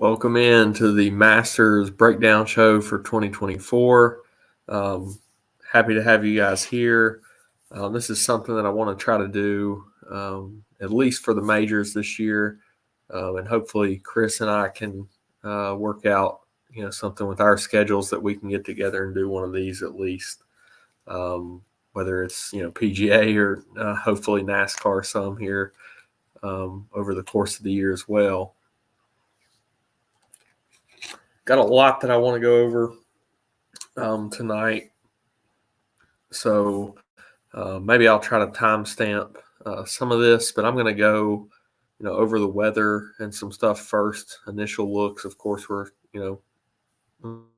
Welcome in to the Masters Breakdown Show for 2024. Happy to have you guys here. This is something that I want to try to do at least for the majors this year, and hopefully Chris and I can work out something with our schedules that we can get together and do one of these at least. Whether it's PGA or hopefully NASCAR some here over the course of the year as well. Got a lot that I want to go over tonight, so maybe I'll try to timestamp some of this, but I'm going to go over the weather and some stuff first. Initial looks, of course, we're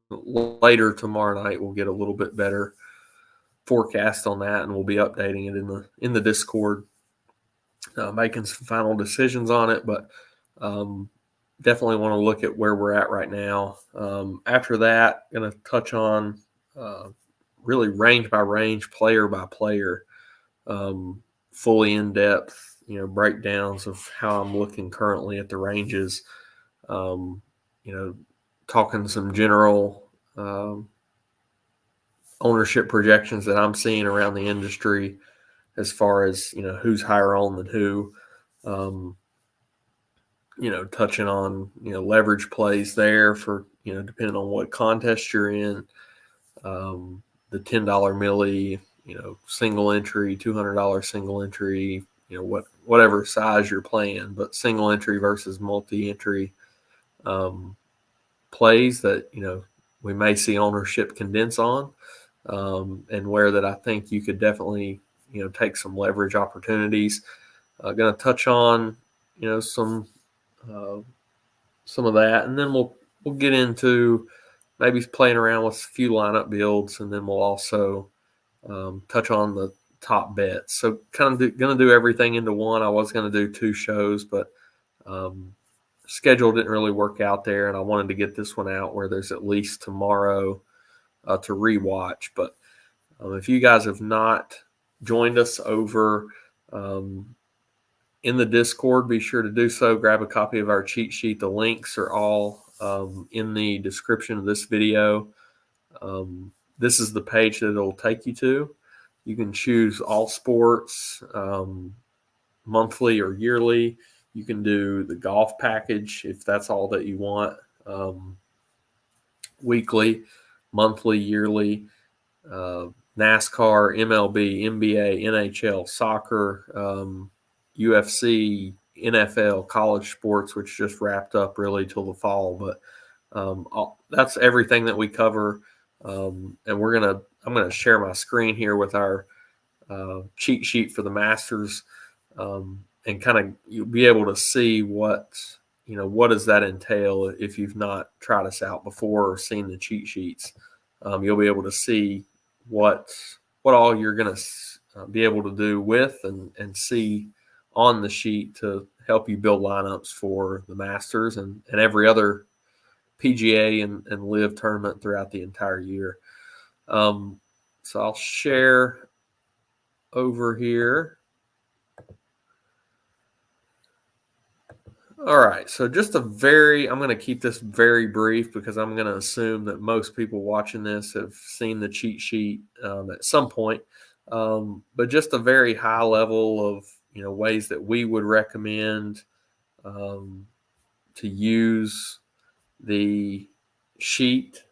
later tomorrow night we'll get a little bit better forecast on that, and we'll be updating it in the Discord, making some final decisions on it, but definitely want to look at where we're at right now. After that, going to touch on really range by range, player by player, fully in depth, breakdowns of how I'm looking currently at the ranges. Talking some general ownership projections that I'm seeing around the industry, as far as who's higher on than who. Touching on, leverage plays there for, depending on what contest you're in, the $10 milli, single entry, $200 single entry, whatever size you're playing, but single entry versus multi-entry plays that, we may see ownership condense on, and where that I think you could definitely, take some leverage opportunities. Going to touch on, some of that, and then we'll get into maybe playing around with a few lineup builds, and then we'll also touch on the top bets. So kind of going to do everything into one. I was going to do two shows, but schedule didn't really work out there, and I wanted to get this one out where there's at least tomorrow to rewatch. But if you guys have not joined us over in the Discord, be sure to do so. Grab a copy of our cheat sheet. The links are all in the description of this video. This is the page that it'll take you to. You can choose all sports, monthly or yearly. You can do the golf package if that's all that you want, weekly, monthly, yearly, NASCAR, MLB, NBA, NHL, soccer, UFC, NFL, college sports, which just wrapped up really till the fall. But that's everything that we cover. And I'm gonna share my screen here with our cheat sheet for the Masters, and kind of you'll be able to see what does that entail if you've not tried us out before or seen the cheat sheets. You'll be able to see what all you're gonna be able to do with and see on the sheet to help you build lineups for the Masters and every other PGA and Live tournament throughout the entire year. So I'll share over here. All right, so I'm going to keep this very brief because I'm going to assume that most people watching this have seen the cheat sheet at some point. But just a very high level of ways that we would recommend to use the sheet.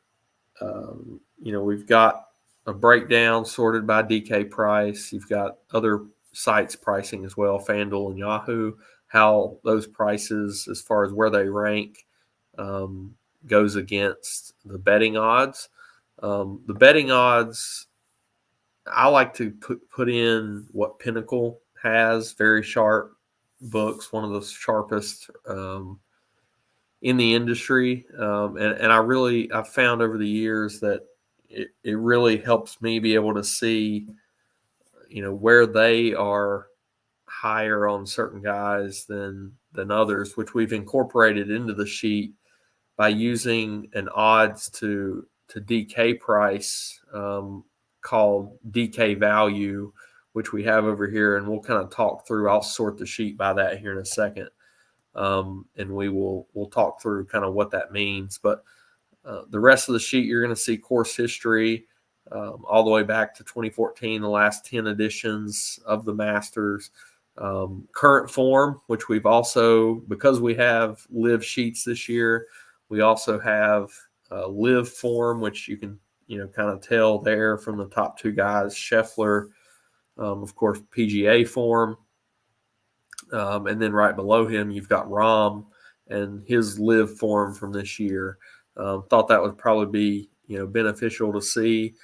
We've got a breakdown sorted by DK price. You've got other sites pricing as well, FanDuel and Yahoo, how those prices as far as where they rank goes against the betting odds. The betting odds, I like to put in what Pinnacle has, very sharp books, one of the sharpest in the industry. And I've found over the years that it really helps me be able to see, where they are higher on certain guys than others, which we've incorporated into the sheet by using an odds to DK price called DK value, which we have over here, and we'll kind of talk through. I'll sort the sheet by that here in a second. and we'll talk through kind of what that means. But the rest of the sheet, you're going to see course history all the way back to 2014, the last 10 editions of the Masters. Current form, which we've also, because we have live sheets this year, we also have live form, which you can kind of tell there from the top two guys, Scheffler, of course, PGA form, and then right below him you've got Rahm and his live form from this year. Thought that would probably be beneficial to see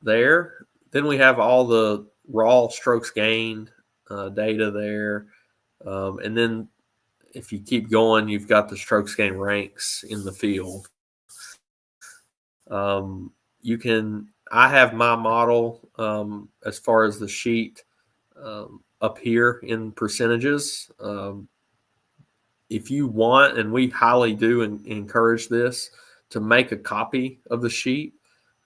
there. Then we have all the raw strokes gained data there, and then if you keep going, you've got the strokes gained ranks in the field. I have my model as far as the sheet up here in percentages. If you want, and we highly do encourage this, to make a copy of the sheet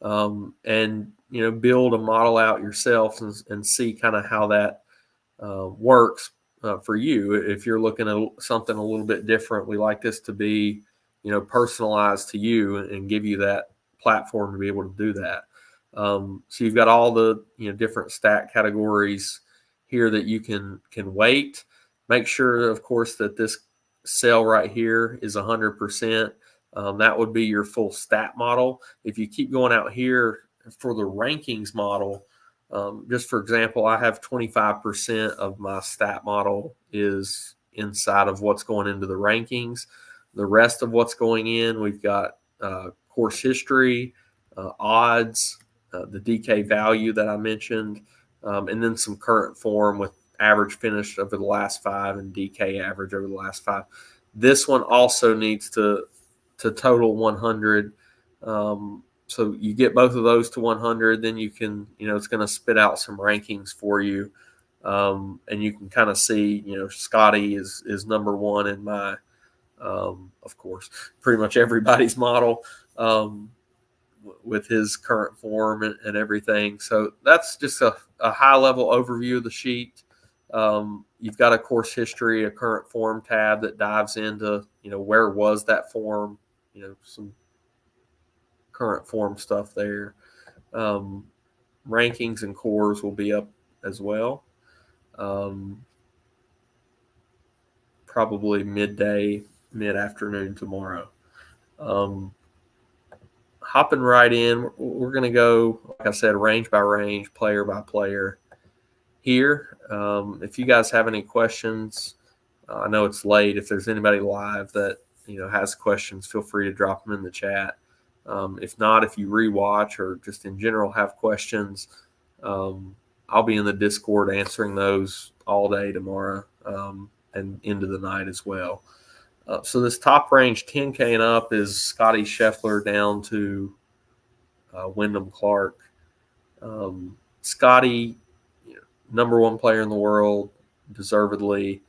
and build a model out yourself and see kind of how that works for you. If you're looking at something a little bit different, we like this to be personalized to you and give you that platform to be able to do that. So you've got all the different stat categories here that you can weight. Make sure, of course, that this cell right here is 100%. That would be your full stat model. If you keep going out here for the rankings model, just for example, I have 25% of my stat model is inside of what's going into the rankings. The rest of what's going in, we've got course history, odds, the DK value that I mentioned, and then some current form with average finish over the last 5 and DK average over the last 5. This one also needs to total 100. So you get both of those to 100, then you can, it's going to spit out some rankings for you. And you can kind of see, Scotty is number one in my, of course, pretty much everybody's model with his current form and everything. So that's just a high level overview of the sheet. You've got a course history, a current form tab that dives into, where was that form, some current form stuff there. Rankings and cores will be up as well. Probably mid-afternoon tomorrow. Hopping right in, we're going to go, like I said, range by range, player by player here. If you guys have any questions, I know it's late. If there's anybody live that has questions, feel free to drop them in the chat. If not, if you rewatch or just in general have questions, I'll be in the Discord answering those all day tomorrow and into the night as well. So this top range 10K and up is Scotty Scheffler down to Wyndham Clark. Scotty, number one player in the world, deservedly.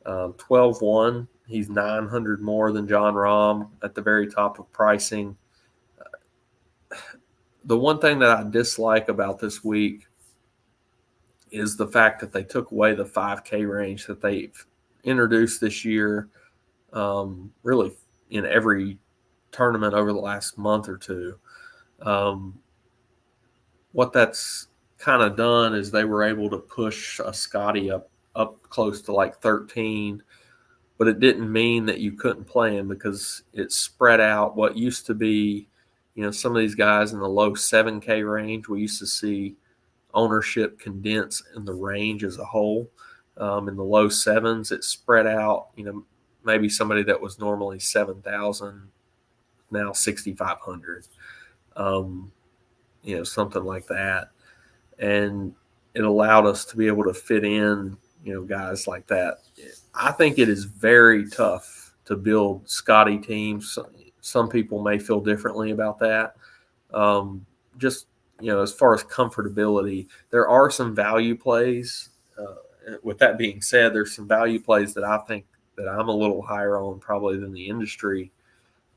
12-1. He's 900 more than Jon Rahm at the very top of pricing. The one thing that I dislike about this week is the fact that they took away the 5K range that they've introduced this year, really in every tournament over the last month or two. What that's kind of done is they were able to push a Scotty up close to like 13, but it didn't mean that you couldn't play him because it spread out what used to be, some of these guys in the low 7K range. We used to see ownership condense in the range as a whole. In the low sevens, it spread out, maybe somebody that was normally 7,000, now 6,500, something like that. And it allowed us to be able to fit in, guys like that. I think it is very tough to build Scotty teams. Some people may feel differently about that. Just, as far as comfortability, there are some value plays. With that being said, there's some value plays that I think that I'm a little higher on probably than the industry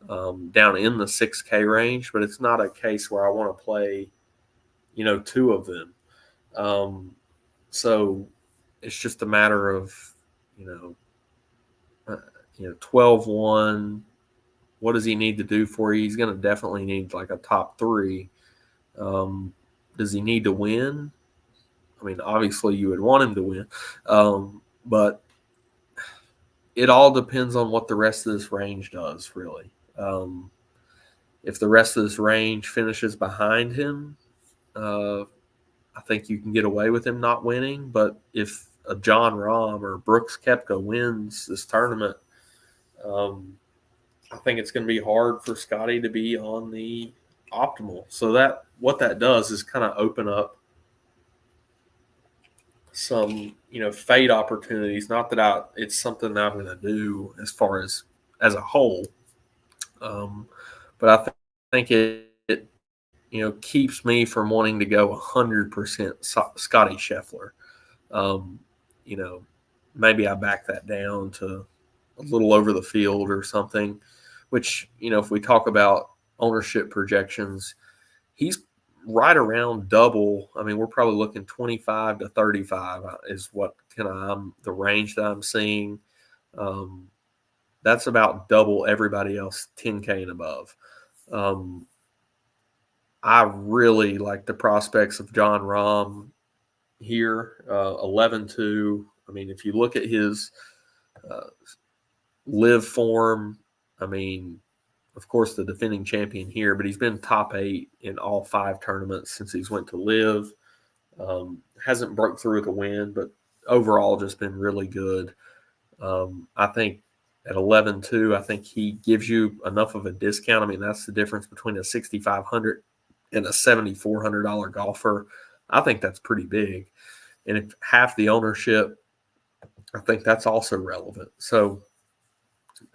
down in the 6K range, but it's not a case where I want to play, two of them. So it's just a matter of, uh, 12-1. What does he need to do for you? He's going to definitely need like a top 3. Does he need to win? I mean, obviously you would want him to win, but it all depends on what the rest of this range does, really. If the rest of this range finishes behind him, I think you can get away with him not winning. But if a John Rahm or Brooks Koepka wins this tournament, I think it's going to be hard for Scotty to be on the optimal. So that what that does is kind of open up some fade opportunities. Not that it's something that I'm going to do as far as a whole, but I think it keeps me from wanting to go 100% Scotty Scheffler. Um, you know, maybe I back that down to a little over the field or something. Which if we talk about ownership projections, he's right around double. I mean, we're probably looking 25 to 35 is what the range that I'm seeing. That's about double everybody else 10K and above. I really like the prospects of John Rahm here, 11-2. I mean, if you look at his live form, I mean, of course, the defending champion here, but he's been top 8 in all 5 tournaments since he's went to live. Hasn't broke through with a win, but overall just been really good. I think at 11-2, I think he gives you enough of a discount. I mean, that's the difference between a $6,500 and a $7,400 golfer. I think that's pretty big. And if half the ownership, I think that's also relevant. So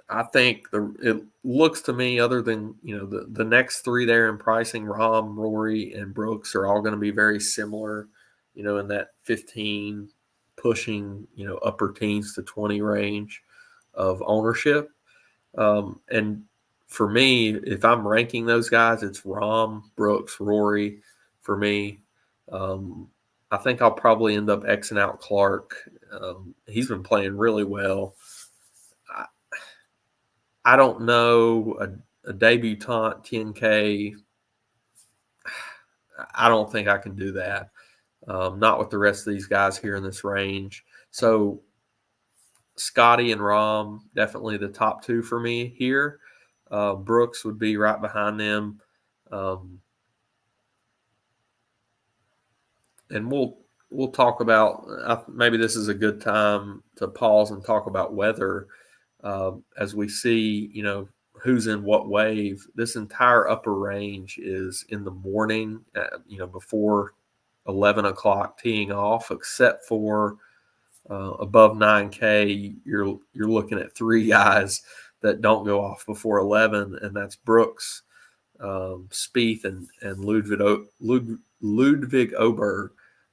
I think it looks to me, other than the next 3 there in pricing, Rahm, Rory, and Brooks are all going to be very similar, in that 15 pushing, upper teens to 20 range of ownership. And for me, if I'm ranking those guys, it's Rahm, Brooks, Rory for me. I think I'll probably end up Xing out Clark. He's been playing really well. I don't know a debutante 10K. I don't think I can do that. Not with the rest of these guys here in this range. So Scotty and Rahm, definitely the top 2 for me here. Brooks would be right behind them. And we'll talk about, maybe this is a good time to pause and talk about weather as we see, who's in what wave. This entire upper range is in the morning, before 11 o'clock teeing off, except for above 9K, you're looking at 3 guys that don't go off before 11, and that's Brooks, Spieth, and Ludwig Oberg,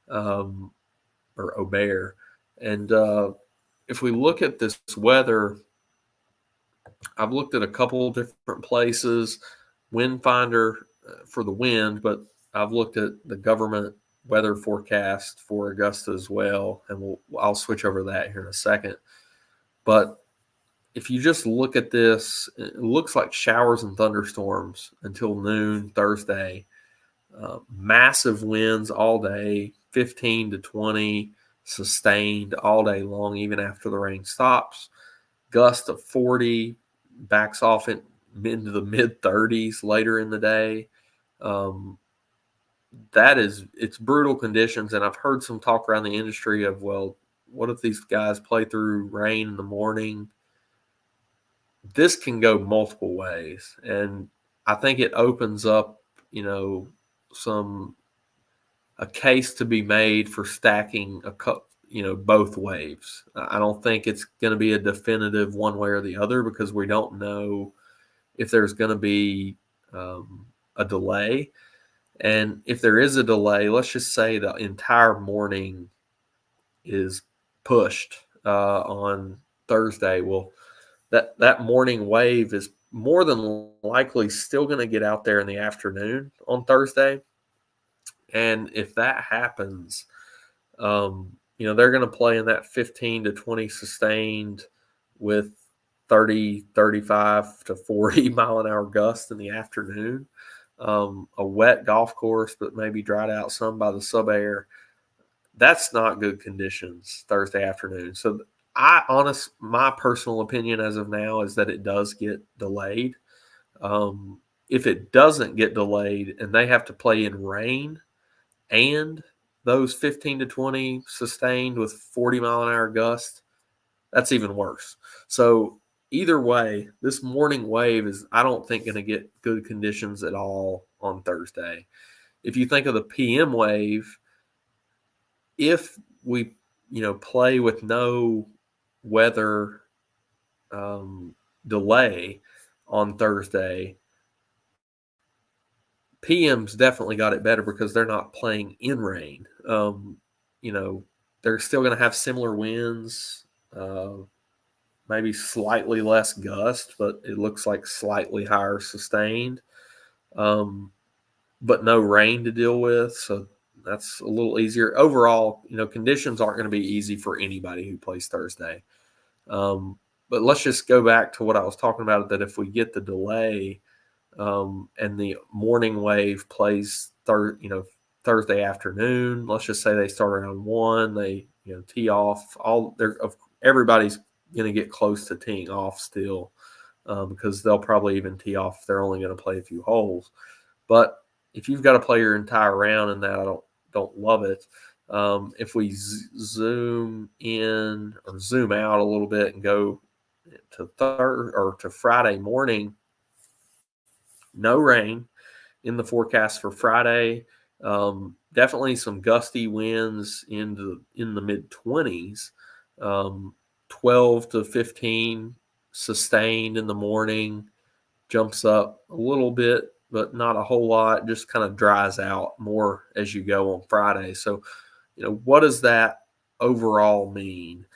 or Aubert. And if we look at this weather, I've looked at a couple different places, Wind Finder for the wind, but I've looked at the government weather forecast for Augusta as well, and I'll switch over to that here in a second. But if you just look at this, it looks like showers and thunderstorms until noon Thursday. Massive winds all day, 15 to 20, sustained all day long, even after the rain stops. Gust of 40, backs off into the mid 30s later in the day. It's brutal conditions, and I've heard some talk around the industry of, well, what if these guys play through rain in the morning? This can go multiple ways, and I think it opens up, a case to be made for stacking both waves. I don't think it's going to be a definitive one way or the other, because we don't know if there's going to be a delay. And if there is a delay, let's just say the entire morning is pushed on Thursday. Well, that morning wave is more than likely still going to get out there in the afternoon on Thursday. And if that happens, they're going to play in that 15 to 20 sustained with 30, 35 to 40 mile an hour gusts in the afternoon. A wet golf course, but maybe dried out some by the sub air. That's not good conditions Thursday afternoon. So my personal opinion as of now is that it does get delayed. If it doesn't get delayed and they have to play in rain and those 15 to 20 sustained with 40 mile an hour gusts, that's even worse. So either way, this morning wave is, I don't think, going to get good conditions at all on Thursday. If you think of the PM wave, if we, play with no weather delay on Thursday, PM's definitely got it better because they're not playing in rain. They're still going to have similar winds, maybe slightly less gust, but it looks like slightly higher sustained, but no rain to deal with. So that's a little easier. Overall, conditions aren't going to be easy for anybody who plays Thursday. But let's just go back to what I was talking about, that if we get the delay and the morning wave plays Thursday afternoon, let's just say they start around 1, they tee off, everybody's going to get close to teeing off still, because they'll probably even tee off if they're only going to play a few holes. But if you've got to play your entire round in that, I don't love it. If we zoom in or zoom out a little bit and go to Friday morning, no rain in the forecast for Friday. Definitely some gusty winds in the mid 20s, 12 to 15 sustained in the morning, jumps up a little bit, but not a whole lot, just kind of dries out more as you go on Friday. So, what does that overall mean?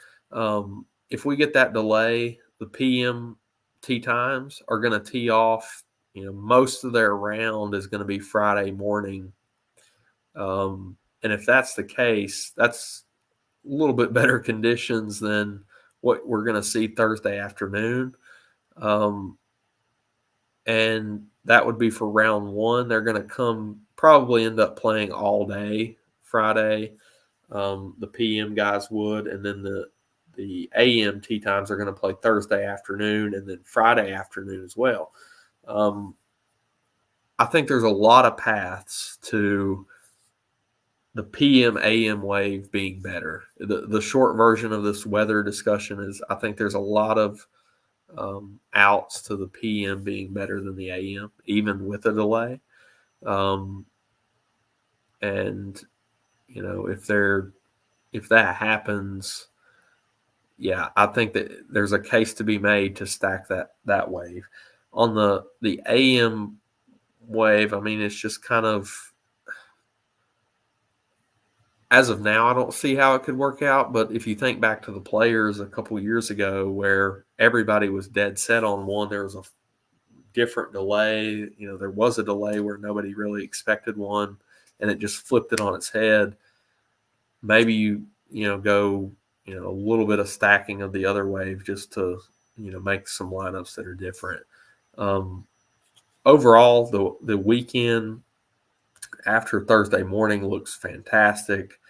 If we get that delay, the PM tee times are going to tee off. Most of their round is going to be Friday morning. And if that's the case, that's a little bit better conditions than what we're going to see Thursday afternoon. And that would be for round 1. They're going to probably end up playing all day Friday. The PM guys would, and then the AM tee times are going to play Thursday afternoon and then Friday afternoon as well. I think there's a lot of paths to the PM AM wave being better. The short version of this weather discussion is I think there's a lot of outs to the PM being better than the AM, even with a delay. And if that happens, yeah, I think that there's a case to be made to stack that wave. On the AM wave, I mean, it's just kind of, as of now, I don't see how it could work out. But if you think back to the Players a couple years ago where everybody was dead set on one, there was a different delay. There was a delay where nobody really expected one, and it just flipped it on its head. Maybe you go a little bit of stacking of the other wave just to make some lineups that are different. Overall, the weekend after Thursday morning looks fantastic.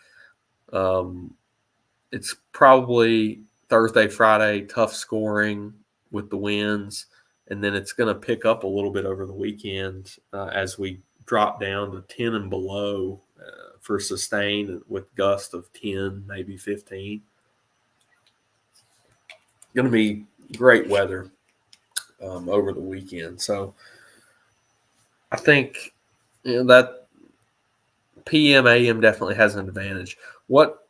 It's probably Thursday, Friday, tough scoring with the winds, and then it's going to pick up a little bit over the weekend as we drop down to 10 and below for sustained with gusts of 10, maybe 15. Going to be great weather over the weekend. So I think that PM AM definitely has an advantage. What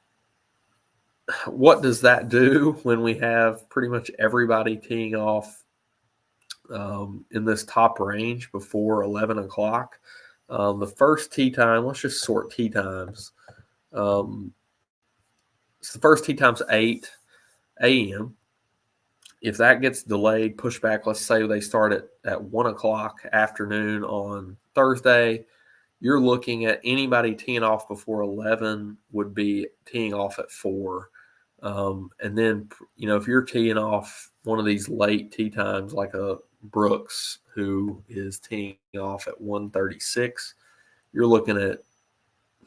does that do when we have pretty much everybody teeing off in this top range before 11 o'clock? The first tee time, let's just sort tee times. So the first tee time's 8 a.m. If that gets delayed, pushed back, let's say they start at 1 o'clock afternoon on Thursday, you're looking at anybody teeing off before 11 would be teeing off at 4. And then, if you're teeing off one of these late tee times, like a Brooks, who is teeing off at 1:36, you're looking at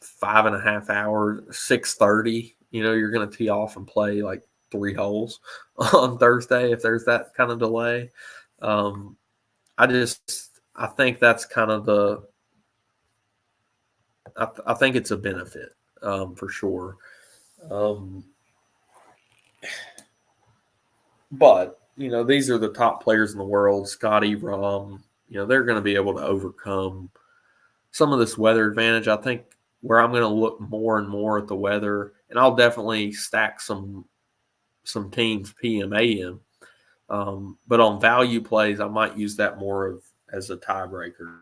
5.5 hours, 6:30. You're going to tee off and play like 3 holes on Thursday if there's that kind of delay. I think that's kind of I think it's a benefit for sure. But these are the top players in the world. Scotty, Rahm, they're going to be able to overcome some of this weather advantage. I think where I'm going to look more and more at the weather, and I'll definitely stack some teams PM AM. But on value plays, I might use that more as a tiebreaker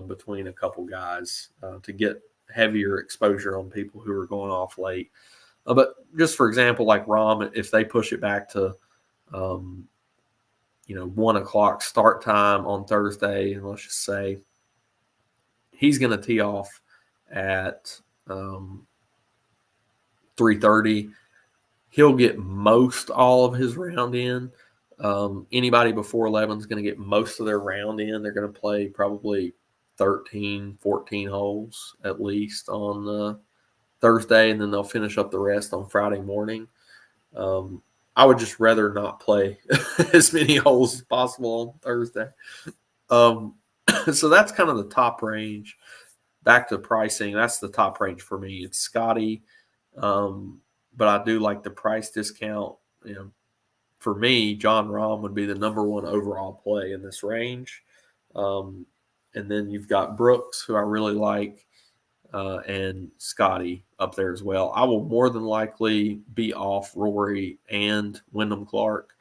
between a couple guys to get heavier exposure on people who are going off late. But just for example, like Rahm, if they push it back to 1:00 start time on Thursday, and let's just say he's going to tee off at 3:30. He'll get most all of his round in. Anybody before 11 is going to get most of their round in. They're going to play probably 13, 14 holes at least on Thursday, and then they'll finish up the rest on Friday morning. I would just rather not play as many holes as possible on Thursday. So that's kind of the top range. Back to pricing, that's the top range for me. It's Scotty, but I do like the price discount. For me, Jon Rahm would be the number one overall play in this range. And then you've got Brooks, who I really like, and Scotty up there as well. I will more than likely be off Rory and Wyndham Clark.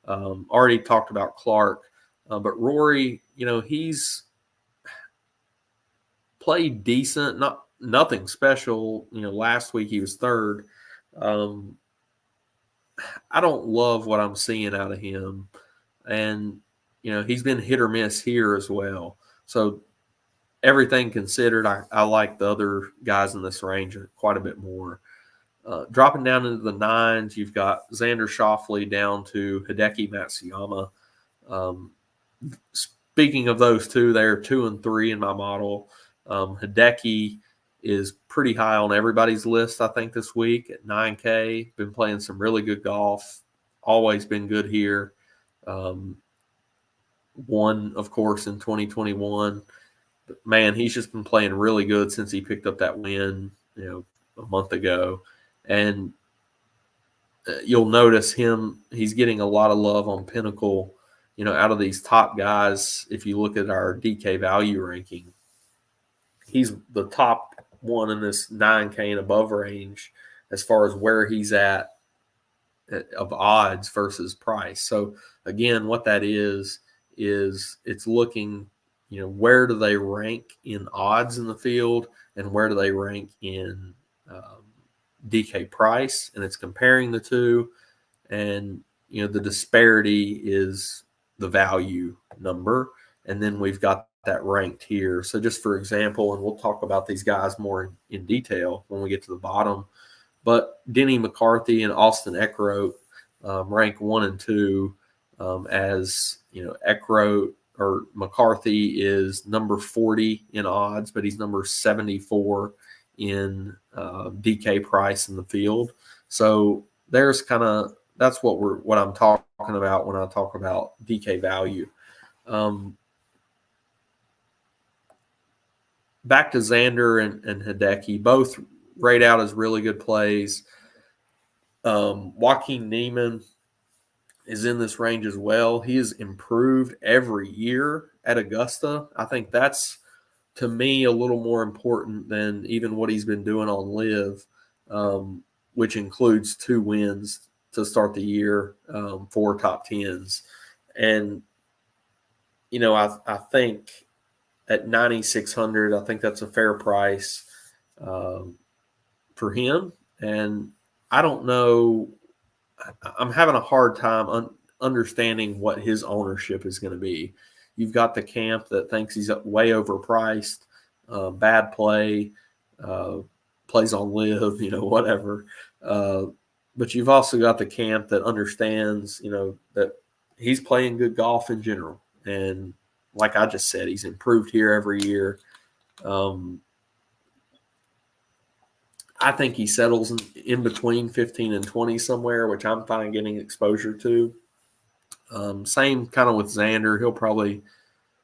Already talked about Clark, but Rory, he's played decent, nothing special. Last week he was third. I don't love what I'm seeing out of him, and he's been hit or miss here as well. So everything considered, I like the other guys in this range quite a bit more. Dropping down into the nines, you've got Xander Schauffele down to Hideki Matsuyama. Speaking of those two, they're 2 and 3 in my model. Hideki is pretty high on everybody's list, I think, this week at 9K. Been playing some really good golf. Always been good here. Won, of course, in 2021. But man, he's just been playing really good since he picked up that win, a month ago. And you'll notice he's getting a lot of love on Pinnacle, out of these top guys. If you look at our DK value ranking, he's the top one in this 9K and above range as far as where he's at of odds versus price. So again, what that is it's looking, where do they rank in odds in the field and where do they rank in DK price, and it's comparing the two, and the disparity is the value number, and then we've got that ranked here. So just for example, and we'll talk about these guys more in detail when we get to the bottom, but Denny McCarthy and Austin Eckroat rank 1 and 2 as Eckroat or McCarthy is number 40 in odds, but he's number 74 in DK price in the field. So there's that's what I'm talking about when I talk about DK value. Back to Xander and Hideki, both rate out as really good plays. Joaquin Niemann is in this range as well. He has improved every year at Augusta. I think that's, to me, a little more important than even what he's been doing on Live, which includes 2 wins to start the year, 4 top 10s. And, I think at 9,600, I think that's a fair price for him. And I don't know, I'm having a hard time understanding what his ownership is going to be. You've got the camp that thinks he's way overpriced, bad play, plays on Live, whatever. Uh, but you've also got the camp that understands, that he's playing good golf in general. And like I just said, he's improved here every year. Um, I think he settles in between 15 and 20 somewhere, which I'm fine getting exposure to. Same kind of with Xander. He'll probably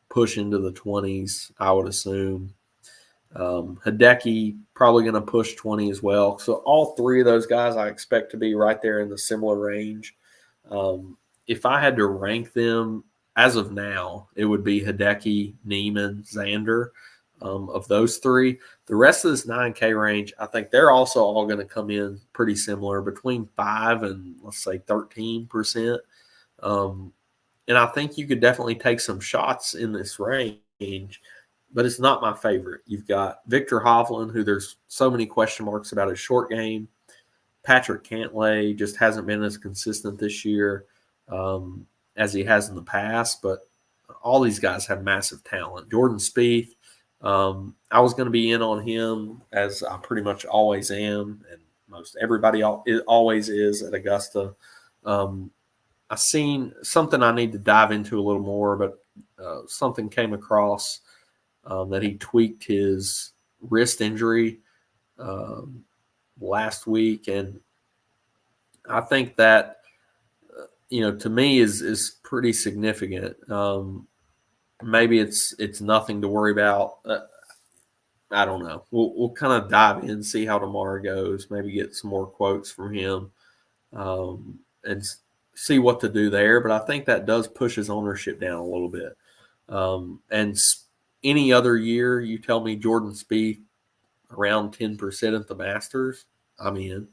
push into the 20s, I would assume. Hideki probably going to push 20 as well. So all three of those guys I expect to be right there in the similar range. If I had to rank them as of now, it would be Hideki, Neiman, Xander. Of those three, the rest of this 9K range, I think they're also all going to come in pretty similar, between 5 and let's say 13%. And I think you could definitely take some shots in this range, but it's not my favorite. You've got Victor Hovland, who there's so many question marks about his short game. Patrick Cantlay just hasn't been as consistent this year as he has in the past, but all these guys have massive talent. Jordan Spieth, I was going to be in on him, as I pretty much always am, and most everybody always is at Augusta. I seen something I need to dive into a little more, but something came across that he tweaked his wrist injury last week, and I think that to me is pretty significant. Maybe it's nothing to worry about. I don't know. We'll kind of dive in, see how tomorrow goes. Maybe get some more quotes from him, and see what to do there. But I think that does push his ownership down a little bit. And any other year, you tell me Jordan Spieth around 10% at the Masters, I'm in.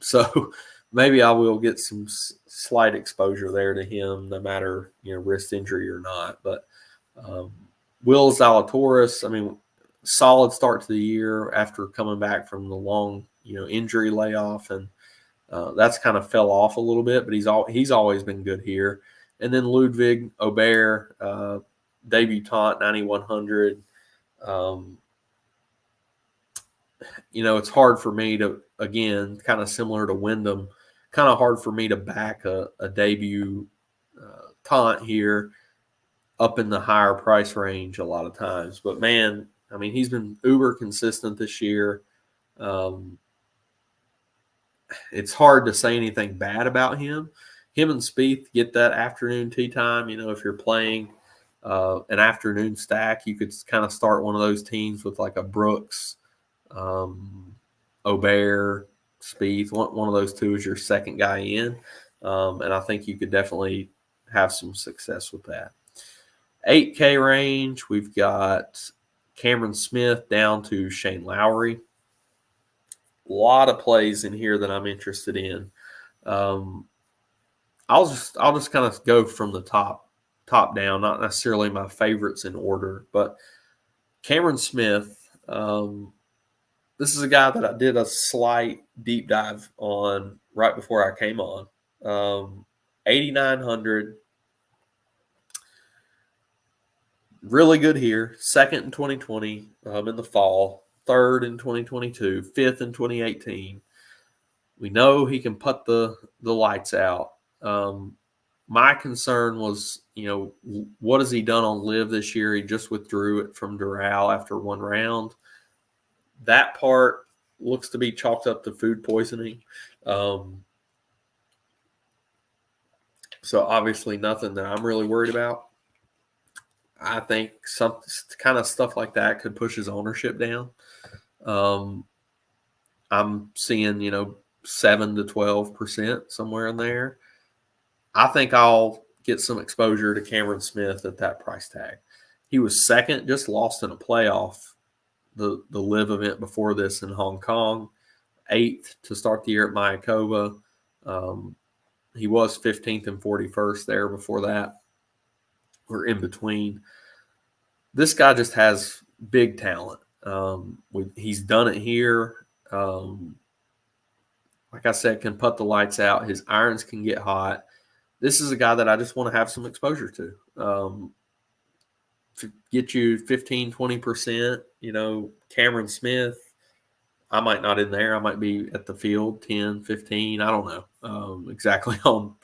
So maybe I will get some slight exposure there to him, no matter wrist injury or not. But Will Zalatoris, I mean, solid start to the year after coming back from the long injury layoff, and that's kind of fell off a little bit, but he's always been good here. And then Ludwig Aubert, debutant 9,100. It's hard for me to, again, kind of similar to Wyndham, kind of hard for me to back a debut taunt here up in the higher price range a lot of times. But man, I mean, he's been uber consistent this year. It's hard to say anything bad about him. Him and Spieth get that afternoon tee time. If you're playing an afternoon stack, you could kind of start one of those teams with like a Brooks, Aubert, Spieth. One of those two is your second guy in. And I think you could definitely have some success with that. 8K range, we've got Cameron Smith down to Shane Lowry. A lot of plays in here that I'm interested in. I'll just kind of go from the top down, not necessarily my favorites in order, but Cameron Smith. This is a guy that I did a slight deep dive on right before I came on. 8,900. Really good here. Second in 2020 in the fall. Third in 2022. Fifth in 2018. We know he can put the lights out. My concern was, what has he done on Live this year? He just withdrew it from Doral after one round. That part looks to be chalked up to food poisoning. So obviously nothing that I'm really worried about. I think some kind of stuff like that could push his ownership down. I'm seeing, 7 to 12% somewhere in there. I think I'll get some exposure to Cameron Smith at that price tag. He was second, just lost in a playoff, the Live event before this in Hong Kong. 8th to start the year at Mayakoba. He was 15th and 41st there before that. We're in between. This guy just has big talent. He's done it here. Like I said, can put the lights out. His irons can get hot. This is a guy that I just want to have some exposure to. To get you 15, 20%, Cameron Smith, I might not in there. I might be at the field 10, 15. I don't know exactly on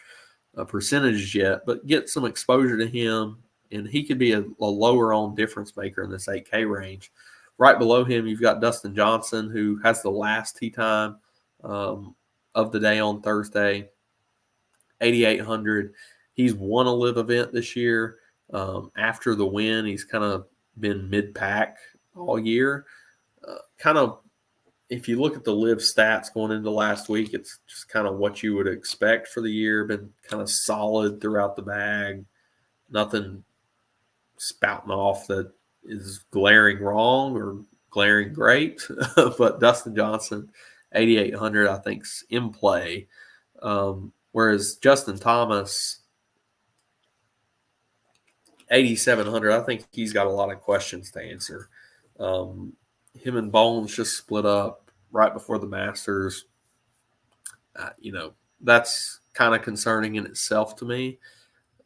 percentages yet, but get some exposure to him, and he could be a lower on difference maker in this 8K range. Right below him, you've got Dustin Johnson, who has the last tee time of the day on Thursday, 8,800. He's won a live event this year. After the win, he's kind of been mid-pack all year. Kind of, if you look at the live stats going into last week, it's just kind of what you would expect for the year. Been kind of solid throughout the bag. Nothing spouting off that is glaring wrong or glaring great. But Dustin Johnson, 8,800, I think, is in play. Whereas Justin Thomas, 8,700, I think he's got a lot of questions to answer. Him and Bones just split up right before the Masters. That's kind of concerning in itself to me.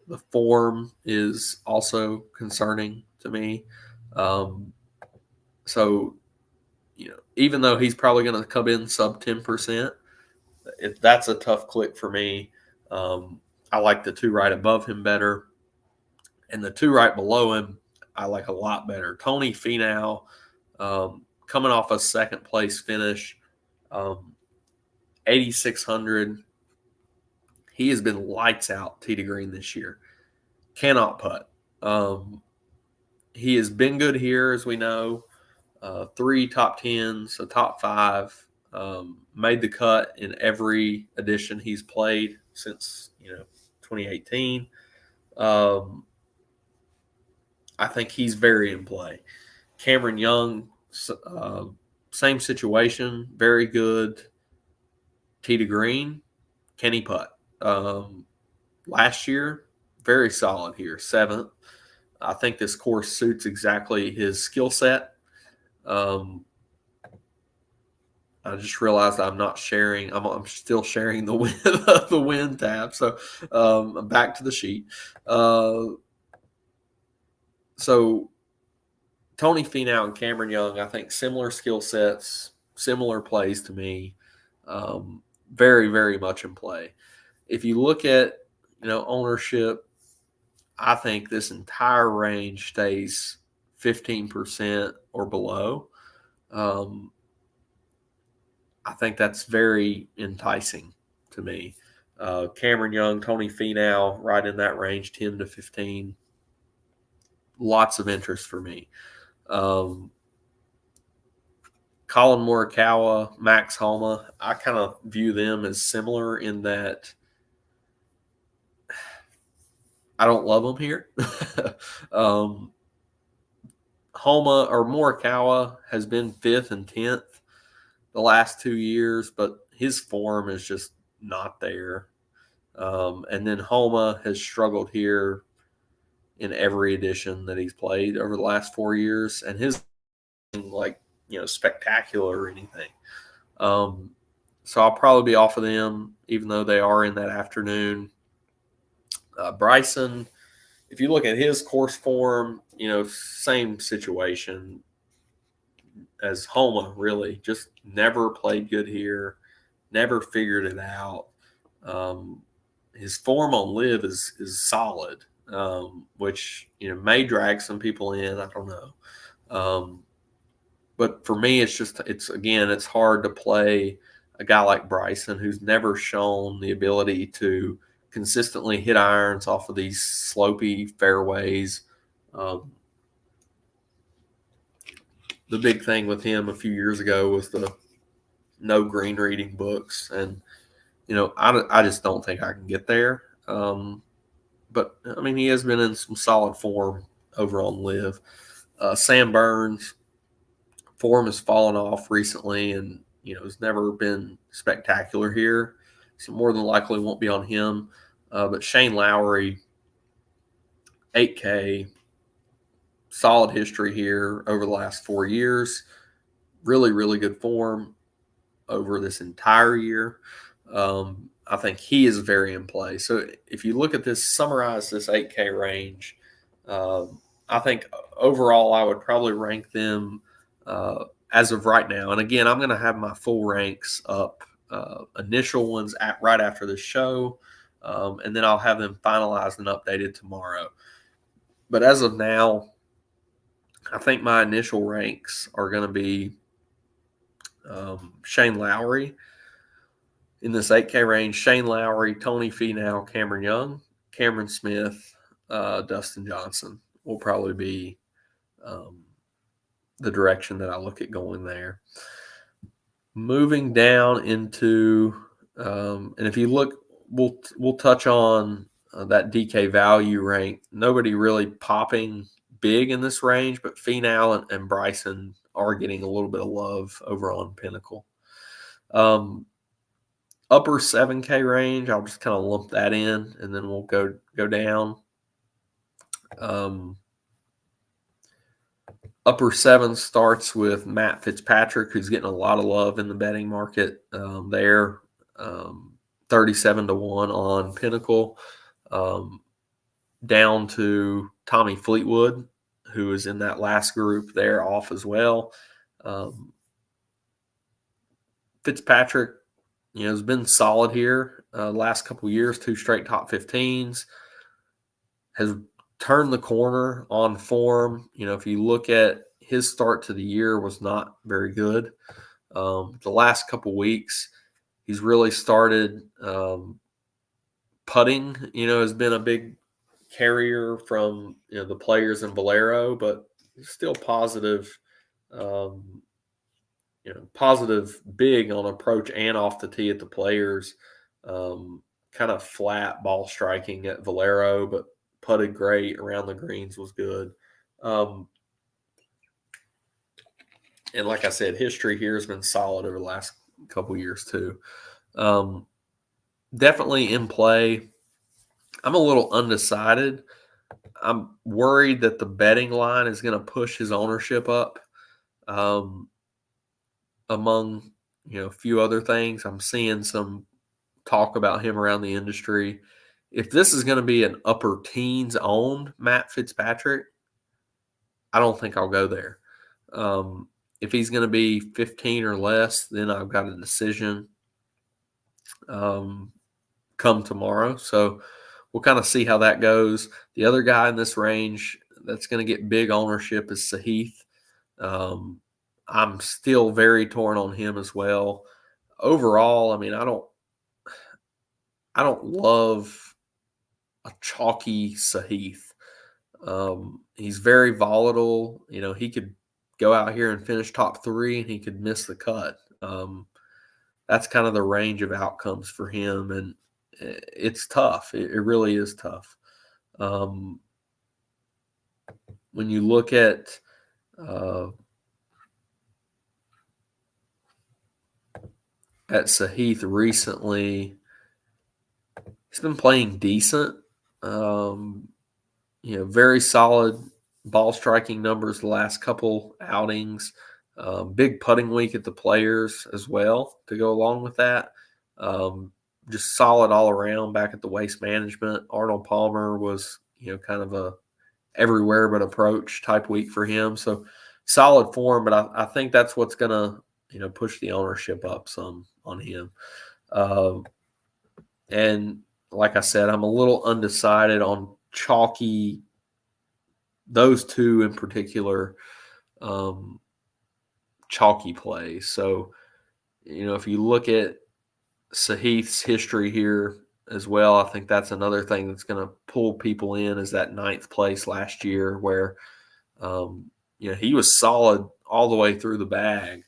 The form is also concerning to me. So, even though he's probably going to come in sub 10%, that's a tough click for me. I like the two right above him better. And the two right below him, I like a lot better. Tony Finau, coming off a second place finish, 8,600. He has been lights out tee to green this year. Cannot putt. He has been good here, as we know. 3 top 10s, a top 5. Made the cut in every edition he's played since 2018. I think he's very in play. Cameron Young, same situation, very good tee to green. Can he putt? Last year, very solid here, 7th. I think this course suits exactly his skill set. I just realized I'm not sharing. I'm still sharing the win tab. So back to the sheet. So Tony Finau and Cameron Young, I think similar skill sets, similar plays to me. Very, very much in play. If you look at ownership, I think this entire range stays 15% or below. I think that's very enticing to me. Cameron Young, Tony Finau, right in that range, 10 to 15. Lots of interest for me. Colin Morikawa, Max Homa, I kind of view them as similar in that I don't love them here. Homa or Morikawa has been 5th and 10th the last 2 years, but his form is just not there. And then Homa has struggled here in every edition that he's played over the last 4 years, and his spectacular or anything. So I'll probably be off of them, even though they are in that afternoon. Bryson, if you look at his course form, same situation as Homa, really. Just never played good here, never figured it out. His form on live is solid, which may drag some people in. I don't know. But for me, it's hard to play a guy like Bryson who's never shown the ability to consistently hit irons off of these slopey fairways. The big thing with him a few years ago was the no green reading books. And, I just don't think I can get there. But, he has been in some solid form over on live. Sam Burns, form has fallen off recently and, has never been spectacular here. So more than likely won't be on him. But Shane Lowry, 8K, solid history here over the last 4 years. Really, really good form over this entire year. I think he is very in play. So if you look at this, summarize this 8K range, I think overall I would probably rank them as of right now. And again, I'm going to have my full ranks up, initial ones right after the show, and then I'll have them finalized and updated tomorrow. But as of now, I think my initial ranks are going to be Shane Lowry in this 8K range. Shane Lowry, Tony Finau, Cameron Young, Cameron Smith, Dustin Johnson will probably be the direction that I look at going there. Moving down into, and if you look, we'll touch on that DK value rank. Nobody really popping big in this range, but Finau and Bryson are getting a little bit of love over on Pinnacle. Upper 7K range, I'll just kind of lump that in, and then we'll go down. Upper 7 starts with Matt Fitzpatrick, who's getting a lot of love in the betting market there. 37-1 on Pinnacle. Down to Tommy Fleetwood, who is in that last group there, off as well. Fitzpatrick, has been solid here last couple of years, 2 straight top 15s. Has turned the corner on form. If you look at his start to the year, was not very good. The last couple weeks, he's really started putting. Has been a big carrier from the players in Valero, but still positive. Positive big on approach and off the tee at the players. Kind of flat ball striking at Valero, but putted great around the greens, was good. And like I said, history here has been solid over the last couple years too. Definitely in play. I'm a little undecided. I'm worried that the betting line is going to push his ownership up. Among a few other things, I'm seeing some talk about him around the industry. If this is going to be an upper teens owned Matt Fitzpatrick, I don't think I'll go there. If he's going to be 15 or less, then I've got a decision come tomorrow. So we'll kind of see how that goes. The other guy in this range that's going to get big ownership is Sahith. I'm still very torn on him as well. Overall, I don't love a chalky Sahith. He's very volatile. He could go out here and finish top 3, and he could miss the cut. That's kind of the range of outcomes for him, and it's tough. It really is tough. When you look at Sahith recently, he's been playing decent. Very solid ball striking numbers the last couple outings. Big putting week at the players as well to go along with that. Just solid all around back at the Waste Management. Arnold Palmer was, kind of a everywhere but approach type week for him. So solid form, but I think that's what's going to, push the ownership up some on him. And like I said, I'm a little undecided on chalky, those two in particular, chalky plays. So, if you look at Sahith's history here as well, I think that's another thing that's going to pull people in, is that 9th place last year where, he was solid all the way through the bag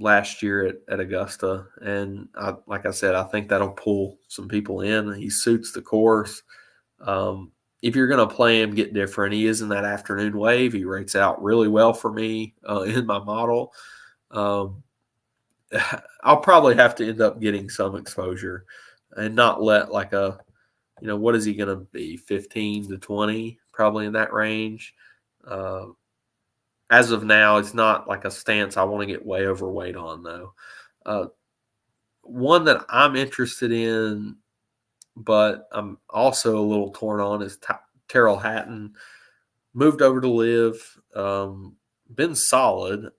last year at Augusta. And like I said, I think that'll pull some people in. He suits the course. If you're going to play him, get different. He is in that afternoon wave. He rates out really well for me in my model. I'll probably have to end up getting some exposure and not let like what is he going to be, 15 to 20, probably in that range. As of now, it's not like a stance I want to get way overweight on, though. One that I'm interested in, but I'm also a little torn on, is Terrell Hatton. Moved over to Live. been solid,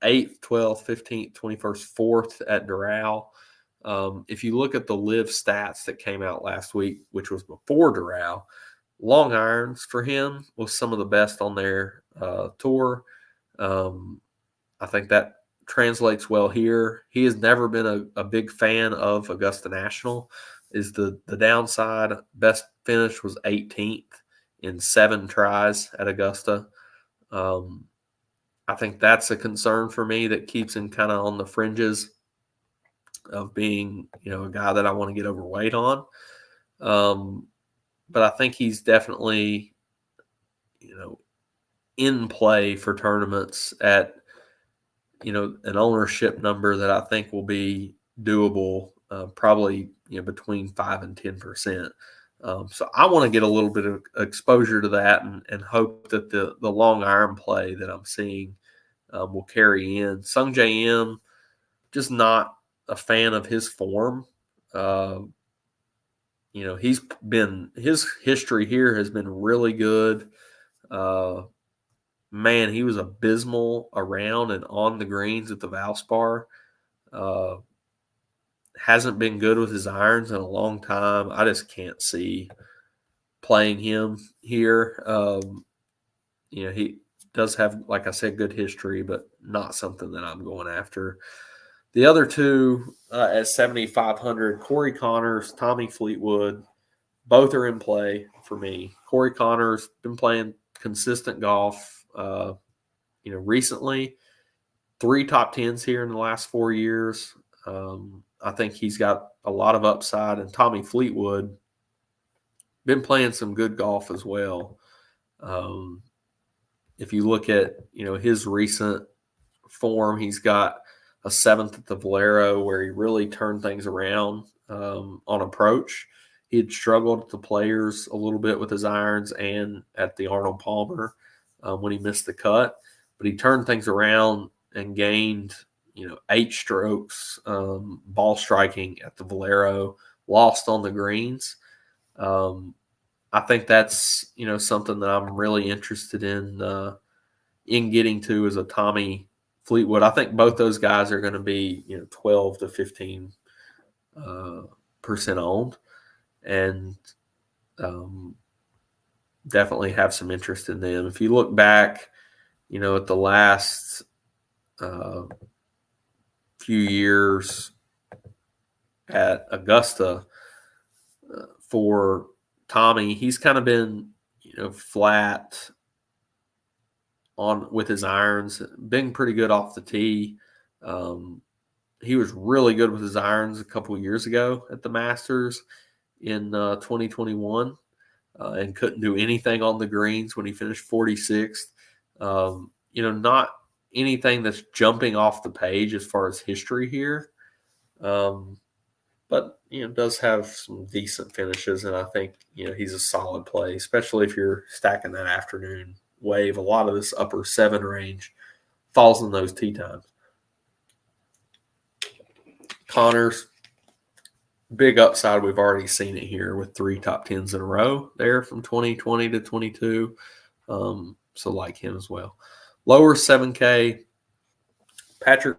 8th, 12th, 15th, 21st, 4th at Doral. If you look at the live stats that came out last week, which was before Doral, long irons for him was some of the best on their tour. I think that translates well here. He has never been a big fan of Augusta National. Is the downside. Best finish was 18th in 7 tries at Augusta. Um, I think that's a concern for me that keeps him kind of on the fringes of being, a guy that I want to get overweight on. But I think he's definitely, in play for tournaments at, an ownership number that I think will be doable, probably, between 5 and 10%. So I want to get a little bit of exposure to that and hope that the long iron play that I'm seeing will carry in. Sung J M, just not a fan of his form. His history here has been really good. Man, he was abysmal around and on the greens at the Valspar. Hasn't been good with his irons in a long time. I just can't see playing him here. He does have, like I said, good history, but not something that I'm going after. The other two at 7,500, Corey Connors, Tommy Fleetwood, both are in play for me. Corey Connors been playing consistent golf, recently. 3 top 10s here in the last 4 years. I think he's got a lot of upside. And Tommy Fleetwood been playing some good golf as well. If you look at, his recent form, he's got a 7th at the Valero where he really turned things around on approach. He had struggled at the Players a little bit with his irons and at the Arnold Palmer when he missed the cut. But he turned things around and gained, 8 strokes ball striking at the Valero, lost on the greens. I think that's, something that I'm really interested in getting to as a Tommy Fleetwood. I think both those guys are going to be, 12 to 15 percent owned, and definitely have some interest in them. If you look back, at the last few years at Augusta for Tommy, he's kind of been, flat on with his irons, been pretty good off the tee. He was really good with his irons a couple of years ago at the Masters in 2021 and couldn't do anything on the greens when he finished 46th. Not anything that's jumping off the page as far as history here. But, does have some decent finishes, and I think, he's a solid play, especially if you're stacking that afternoon wave. A lot of this upper 7 range falls in those tee times. Connors, big upside. We've already seen it here with 3 top 10s in a row there from 2020 to 22. So like him as well. Lower 7K, Patrick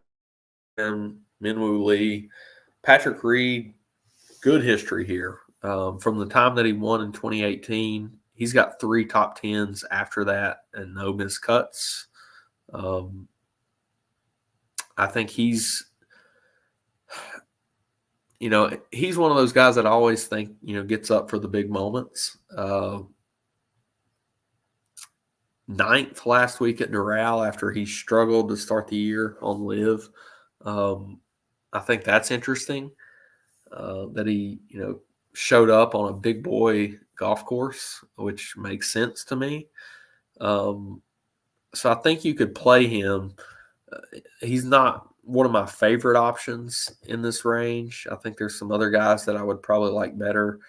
and Minwoo Lee. Patrick Reed, good history here. From the time that he won in 2018, he's got 3 top 10s after that and no missed cuts. I think he's one of those guys that I always think, gets up for the big moments. 9th last week at Doral after he struggled to start the year on Live. I think that's interesting that he, showed up on a big boy golf course, which makes sense to me. So I think you could play him. He's not one of my favorite options in this range. I think there's some other guys that I would probably like better.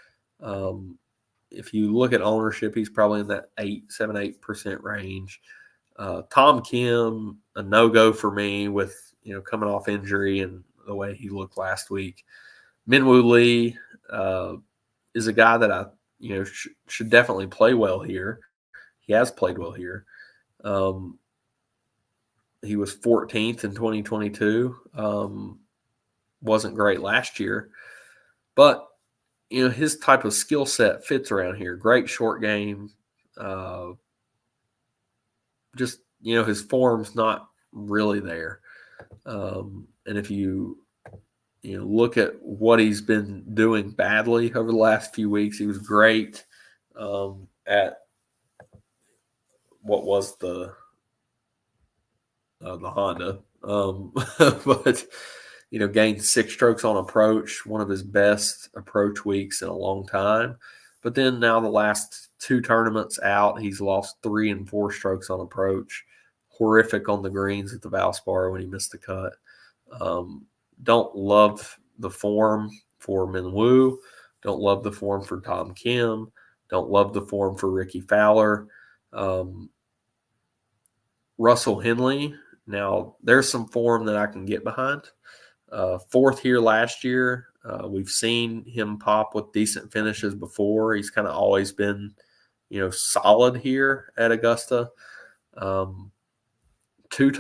If you look at ownership, he's probably in that 7-8% range. Tom Kim, a no-go for me with, coming off injury and the way he looked last week. Minwoo Lee is a guy that I, should definitely play well here. He has played well here. He was 14th in 2022. Wasn't great last year, but his type of skill set fits around here. Great short game. Just his form's not really there. And if you look at what he's been doing badly over the last few weeks, he was great at what was the Honda, but gained 6 strokes on approach, one of his best approach weeks in a long time. But then now the last 2 tournaments out, he's lost 3 and 4 strokes on approach. Horrific on the greens at the Valspar when he missed the cut. Don't love the form for Minwoo. Don't love the form for Tom Kim. Don't love the form for Ricky Fowler. Russell Henley. Now, there's some form that I can get behind. 4th here last year. We've seen him pop with decent finishes before. He's kind of always been, solid here at Augusta. 2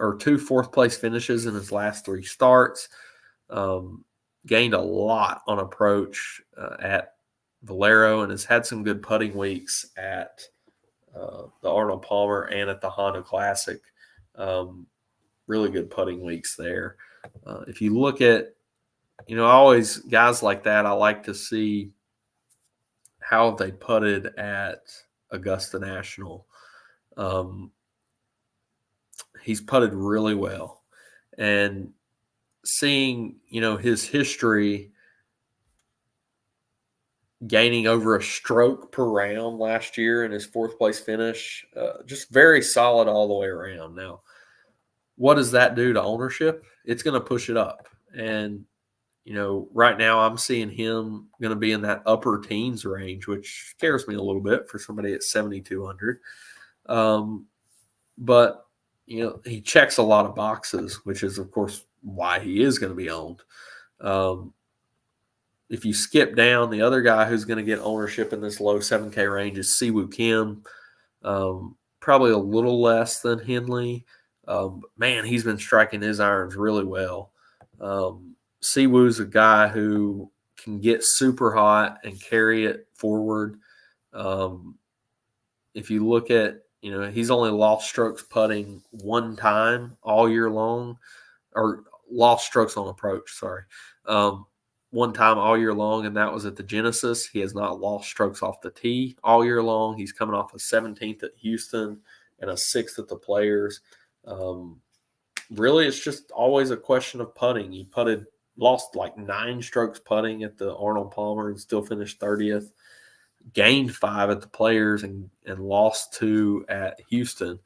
4th-place finishes in his last 3 starts. Gained a lot on approach at Valero and has had some good putting weeks at the Arnold Palmer and at the Honda Classic. Really good putting weeks there. If you look at, always guys like that, I like to see how they putted at Augusta National. He's putted really well. And seeing, his history gaining over a stroke per round last year in his 4th-place finish, just very solid all the way around. Now, what does that do to ownership? It's going to push it up. And, right now I'm seeing him going to be in that upper teens range, which scares me a little bit for somebody at 7,200. But, he checks a lot of boxes, which is, of course, why he is going to be owned. If you skip down, the other guy who's going to get ownership in this low 7K range is Siwoo Kim. Probably a little less than Henley. Man, he's been striking his irons really well. Siwoo's a guy who can get super hot and carry it forward. If you look at, he's only lost strokes putting 1 time all year long, or lost strokes on approach, sorry. 1 time all year long, and that was at the Genesis. He has not lost strokes off the tee all year long. He's coming off a 17th at Houston and a 6th at the Players. Really, it's just always a question of putting. He lost like 9 strokes putting at the Arnold Palmer and still finished 30th. Gained 5 at the Players and lost 2 at Houston.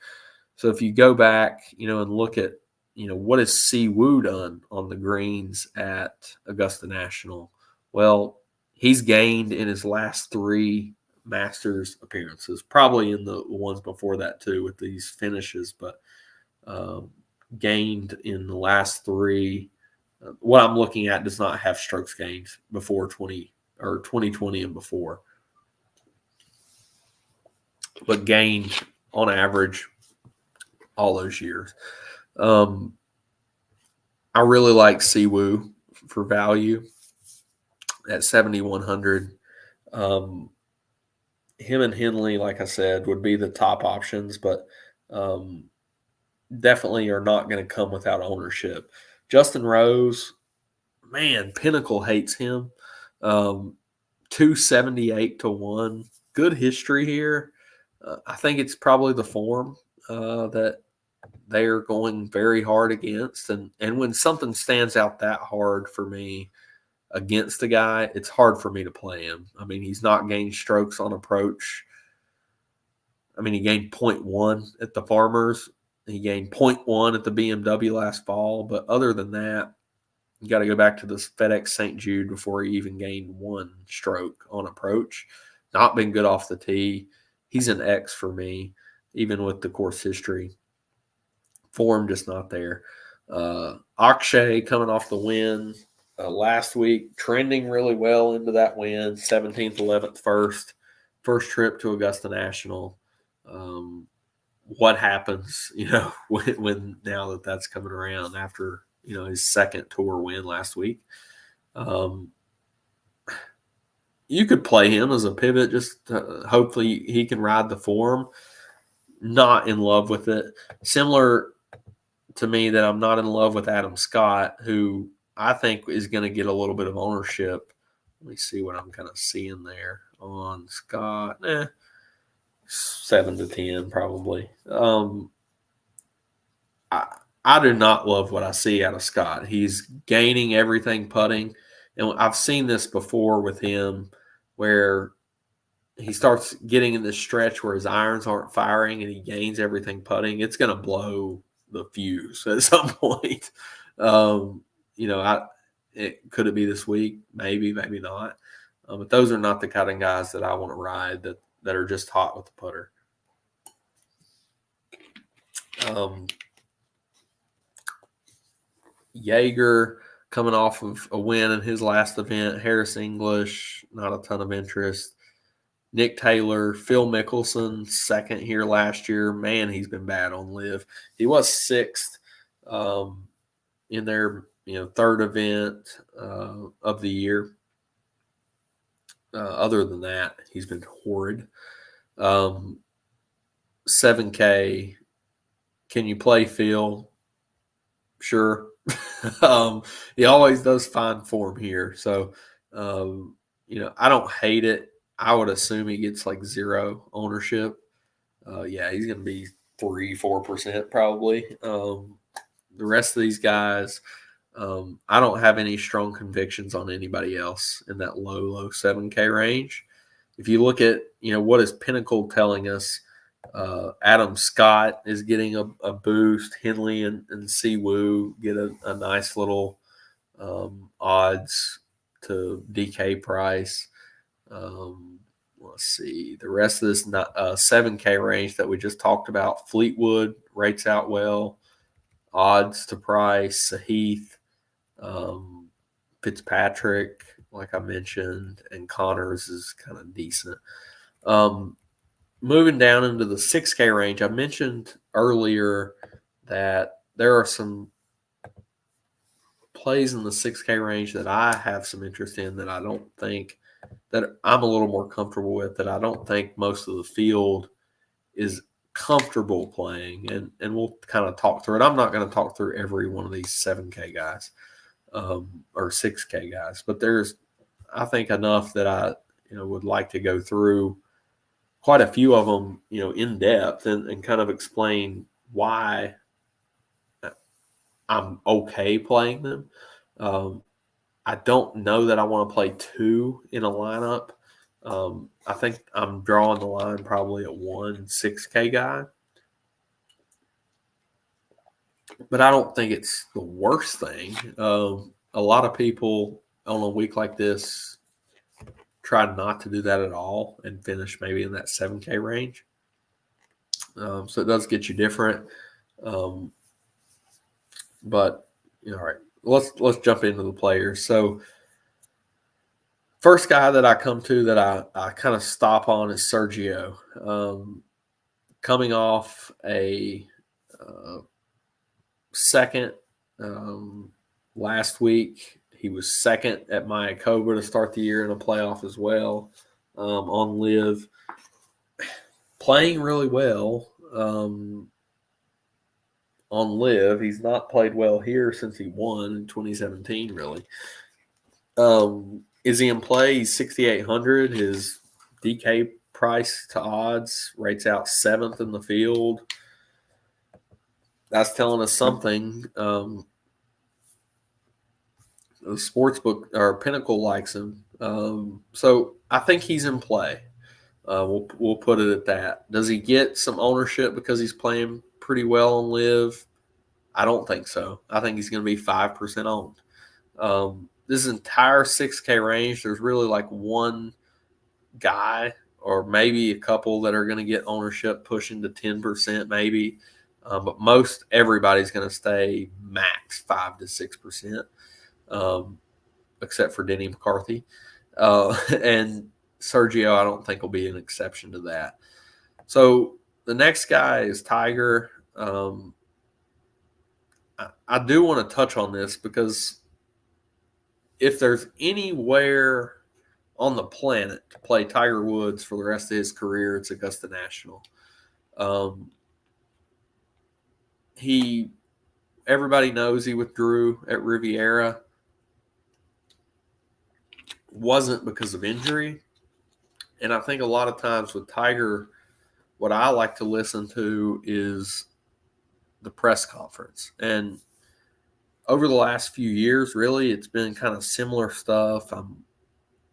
So if you go back, and look at, what has Siwoo done on the greens at Augusta National? Well, he's gained in his last 3 Masters appearances, probably in the ones before that too with these finishes, but gained in the last 3. What I'm looking at does not have strokes gained before 2020 and before, but gained on average all those years. I really like Siwoo for value at 7,100. Him and Henley, like I said, would be the top options, but definitely are not going to come without ownership. Justin Rose, man, Pinnacle hates him. 278 to 1. Good history here. I think it's probably the form that they are going very hard against. And when something stands out that hard for me against a guy, it's hard for me to play him. I mean, he's not gained strokes on approach. I mean, he gained 0.1 at the Farmers. He gained 0.1 at the BMW last fall. But other than that, you got to go back to this FedEx St. Jude before he even gained 1 stroke on approach. Not been good off the tee. He's an X for me, even with the course history. Form just not there. Akshay coming off the win last week, trending really well into that win. 17th, 11th, first trip to Augusta National. what happens, when now that that's coming around after, his second tour win last week. Um, you could play him as a pivot, just hopefully he can ride the form. Not in love with it. Similar to me that I'm not in love with Adam Scott, who I think is going to get a little bit of ownership. Let me see what I'm kind of seeing there on Scott. 7 to 10 probably. I do not love what I see out of Scott. He's gaining everything putting, and I've seen this before with him, where he starts getting in this stretch where his irons aren't firing and he gains everything putting. It's going to blow the fuse at some point. Um, you know, I could it be this week? Maybe, maybe not. But those are not the kind of guys that I want to ride that are just hot with the putter. Jaeger coming off of a win in his last event. Harris English, not a ton of interest. Nick Taylor, Phil Mickelson, second here last year. Man, he's been bad on live. He was sixth in their third event of the year. Other than that, he's been horrid. 7K. Can you play Phil? Sure. He always does fine form here. So, I don't hate it. I would assume he gets like 0 ownership. Yeah, he's going to be 3-4% probably. The rest of these guys, I don't have any strong convictions on anybody else in that low 7K range. If you look at, what is Pinnacle telling us, Adam Scott is getting a boost. Henley and Siwoo get a nice little odds to DK price. Let's see. The rest of this 7K range that we just talked about, Fleetwood rates out well. Odds to price, Heath, Fitzpatrick, like I mentioned, and Connors is kind of decent. Moving down into the 6K range, I mentioned earlier that there are some plays in the 6K range that I have some interest in that I don't think that I'm a little more comfortable with, that I don't think most of the field is comfortable playing. And we'll kind of talk through it. I'm not going to talk through every one of these 7K guys or 6K guys, but there's, I think, enough that I would like to go through quite a few of them, in depth and kind of explain why I'm okay playing them. I don't know that I want to play 2 in a lineup. I think I'm drawing the line probably at 1 6K guy. But I don't think it's the worst thing. A lot of people on a week like this try not to do that at all and finish maybe in that 7K range. So it does get you different. But all right, let's jump into the players. So first guy that I come to that I kind of stop on is Sergio. Coming off a second last week. He was second at Mayakoba to start the year in a playoff as well on live. Playing really well on live. He's not played well here since he won in 2017, really. Is he in play? He's 6,800. His DK price to odds rates out 7th in the field. That's telling us something. The sportsbook or Pinnacle likes him. So I think he's in play. We'll put it at that. Does he get some ownership because he's playing pretty well on live? I don't think so. I think he's going to be 5% owned. This entire 6K range, there's really like one guy or maybe a couple that are going to get ownership pushing to 10% maybe. But most everybody's going to stay max 5 to 6%, except for Denny McCarthy. And Sergio, I don't think will be an exception to that. So The next guy is Tiger. I do want to touch on this because if there's anywhere on the planet to play Tiger Woods for the rest of his career, it's Augusta National. Um, everybody knows he withdrew at Riviera. Wasn't because of injury. And I think a lot of times with Tiger, what I like to listen to is the press conference. And over the last few years, really, it's been kind of similar stuff. I'm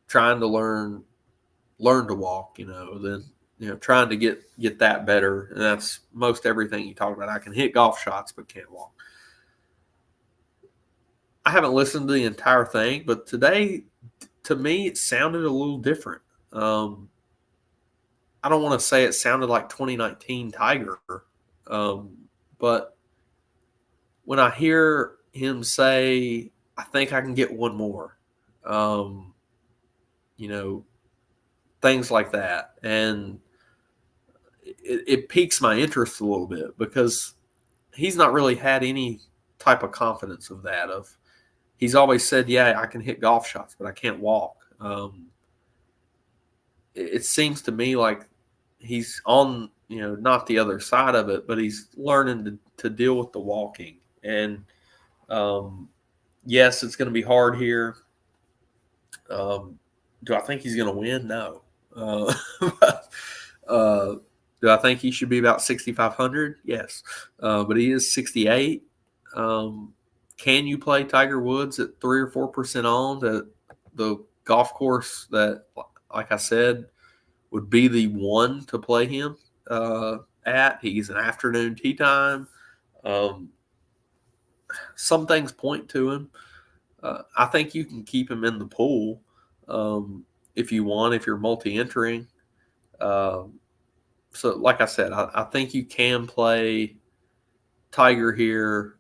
trying to learn to walk, then trying to get that better. And that's most everything you talk about. I can hit golf shots but can't walk. I haven't listened to the entire thing, but today, to me, it sounded a little different. I don't want to say it sounded like 2019 Tiger, but when I hear him say, I think I can get one more, things like that. And it piques my interest a little bit because he's not really had any type of confidence of that. He's always said, yeah, I can hit golf shots, but I can't walk. It seems to me like he's on, not the other side of it, but he's learning to deal with the walking. And yes, it's going to be hard here. Do I think he's going to win? No. Do I think he should be about 6,500? Yes. But he is 68. Can you play Tiger Woods at 3 or 4% on the golf course that, like I said, would be the one to play him at? He's an afternoon tee time. Some things point to him. I think you can keep him in the pool if you want, if you're multi-entering. So, like I said, I think you can play Tiger here.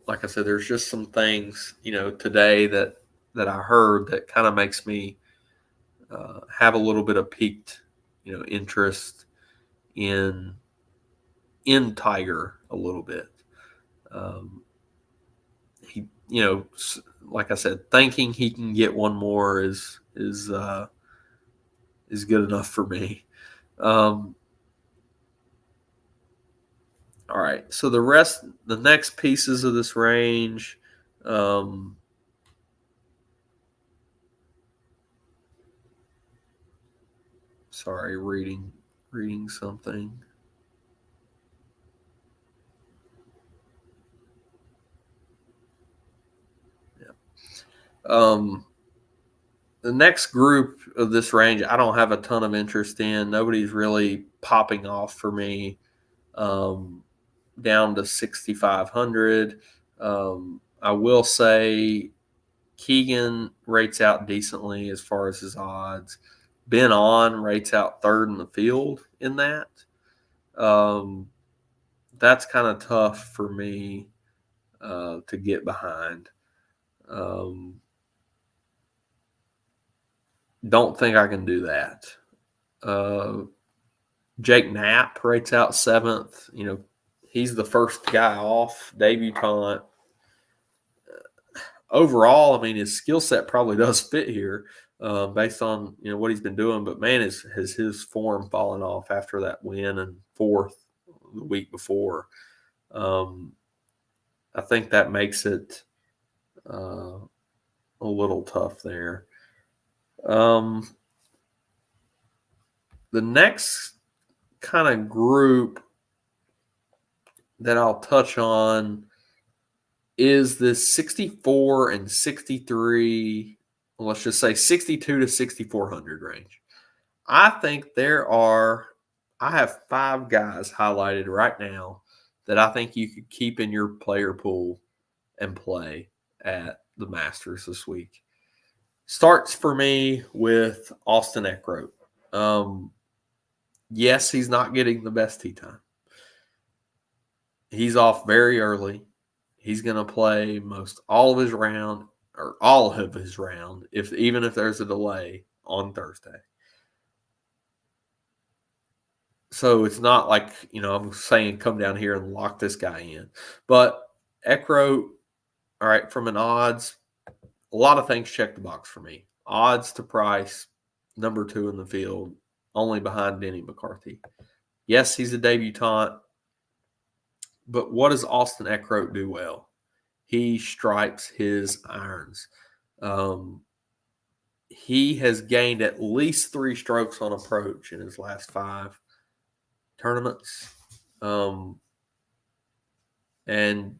Like I said, there's just some things, today that I heard that kind of makes me have a little bit of piqued, interest in Tiger a little bit. He, like I said, thinking he can get one more is good enough for me. All right, so the next pieces of this range, sorry, reading something. Yeah. The next group of this range, I don't have a ton of interest in. Nobody's really popping off for me. Down to 6,500. I will say Keegan rates out decently as far as his odds. Ben On rates out third in the field in that. That's kind of tough for me to get behind. Don't think I can do that. Jake Knapp rates out seventh. He's the first guy off, debutant. Overall, I mean, his skill set probably does fit here based on what he's been doing. But man, has his form fallen off after that win and fourth the week before. I think that makes it a little tough there. The next kind of group that I'll touch on is this 64 and 63, let's just say 62 to 6,400 range. I think I have 5 guys highlighted right now that I think you could keep in your player pool and play at the Masters this week. Starts for me with Austin Eckroat. Yes, he's not getting the best tee time. He's off very early. He's going to play all of his round, even if there's a delay on Thursday. So it's not like, I'm saying come down here and lock this guy in. But Eckroat, all right, from an odds, a lot of things check the box for me. Odds to price, number 2 in the field, only behind Denny McCarthy. Yes, he's a debutant, but what does Austin Eckroat do well? He stripes his irons. He has gained at least 3 strokes on approach in his last 5 tournaments. And,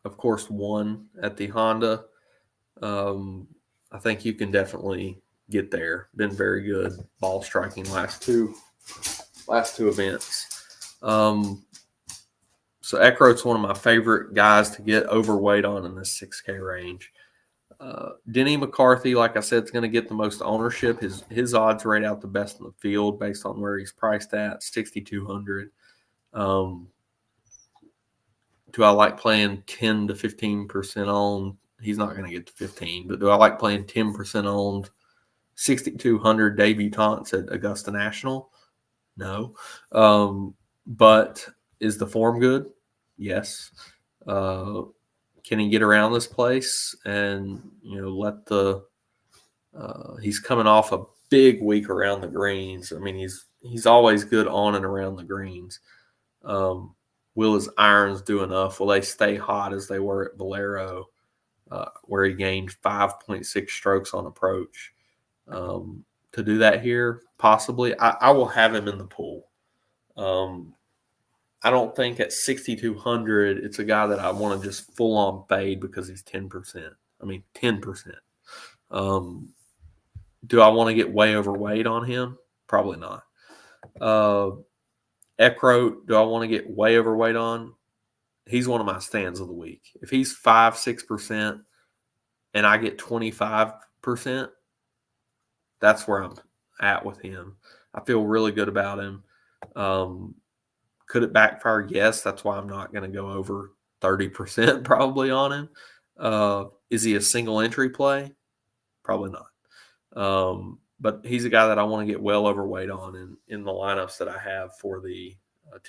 of course, won at the Honda. I think you can definitely get there. Been very good ball striking last two events. So Eckroat's one of my favorite guys to get overweight on in this 6K range. Denny McCarthy, like I said, is going to get the most ownership. His odds rate out the best in the field based on where he's priced at, 6,200. Do I like playing 10 to 15% owned? He's not going to get to 15, but do I like playing 10% owned 6,200 debutantes at Augusta National? No. But is the form good? Yes. Can he get around this place and, let the he's coming off a big week around the greens. I mean, he's always good on and around the greens. Will his irons do enough? Will they stay hot as they were at Valero, where he gained 5.6 strokes on approach? To do that here, possibly. I will have him in the pool. I don't think at 6,200 it's a guy that I want to just full on fade because he's 10%. I mean, 10%. Do I want to get way overweight on him? Probably not. Eckroat, do I want to get way overweight on? He's one of my stands of the week. If he's 5-6% and I get 25%, that's where I'm at with him. I feel really good about him. Could it backfire? Yes. That's why I'm not going to go over 30% probably on him. Is he a single entry play? Probably not. But he's a guy that I want to get well overweight on in the lineups that I have for the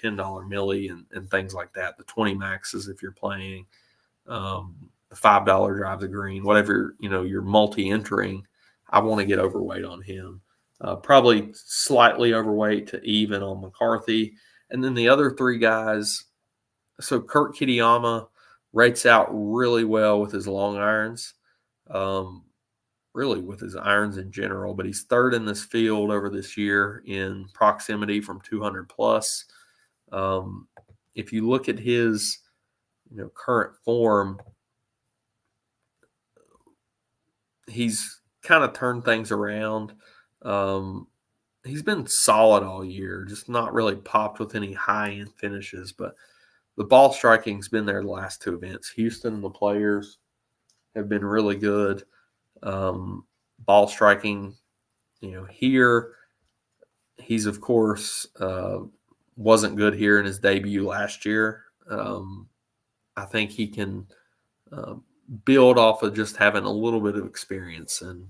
$10 milli and things like that. The 20 maxes if you're playing, the $5 drive the green, whatever, you're multi-entering, I want to get overweight on him. Probably slightly overweight to even on McCarthy. And then the other 3 guys, so Kurt Kitayama rates out really well with his long irons. Really with his irons in general, but he's 3rd in this field over this year in proximity from 200 plus. If you look at his, current form, he's kind of turned things around. He's been solid all year, just not really popped with any high-end finishes, but the ball striking's been there the last 2 events. Houston and the Players have been really good. Ball striking, here he's of course wasn't good here in his debut last year. I think he can build off of just having a little bit of experience and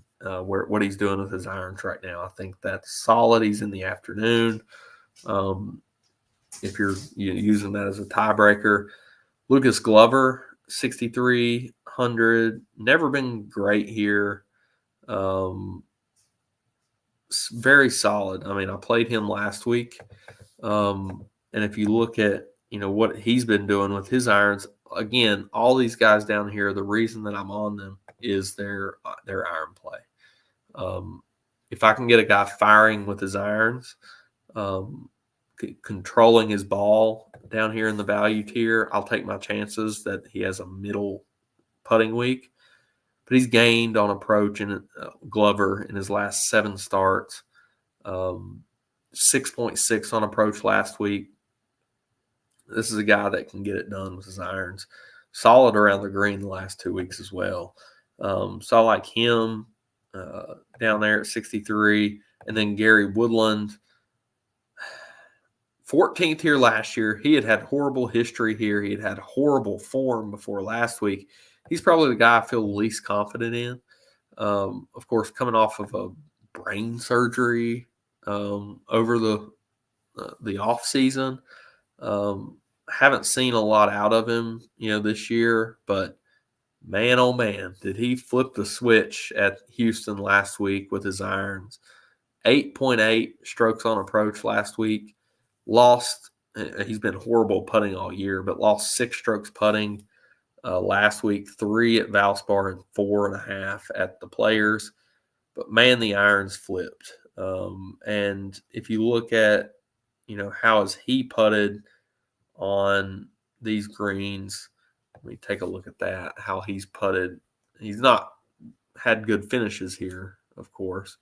what he's doing with his irons right now. I think that's solid. He's in the afternoon. If you're using that as a tiebreaker, Lucas Glover, 6,300, never been great here. Very solid. I mean, I played him last week. And if you look at, what he's been doing with his irons, again, all these guys down here, the reason that I'm on them is their iron play. If I can get a guy firing with his irons, controlling his ball down here in the value tier, I'll take my chances that he has a middle putting week. But he's gained on approach in Glover in his last 7 starts, 6.6 on approach last week. This is a guy that can get it done with his irons. Solid around the green the last 2 weeks as well. So I like him down there at 63. And then Gary Woodland, 14th here last year. He had horrible history here. He had horrible form before last week. He's probably the guy I feel least confident in. Of course, coming off of a brain surgery over the the off season. Haven't seen a lot out of him, this year, but man, oh man, did he flip the switch at Houston last week with his irons. 8.8 strokes on approach last week. Lost, he's been horrible putting all year, but lost 6 strokes putting last week, 3 at Valspar and 4.5 at the Players. But man, the irons flipped. And if you look at, how has he putted on these greens, let me take a look at that, how he's putted. He's not had good finishes here, of course,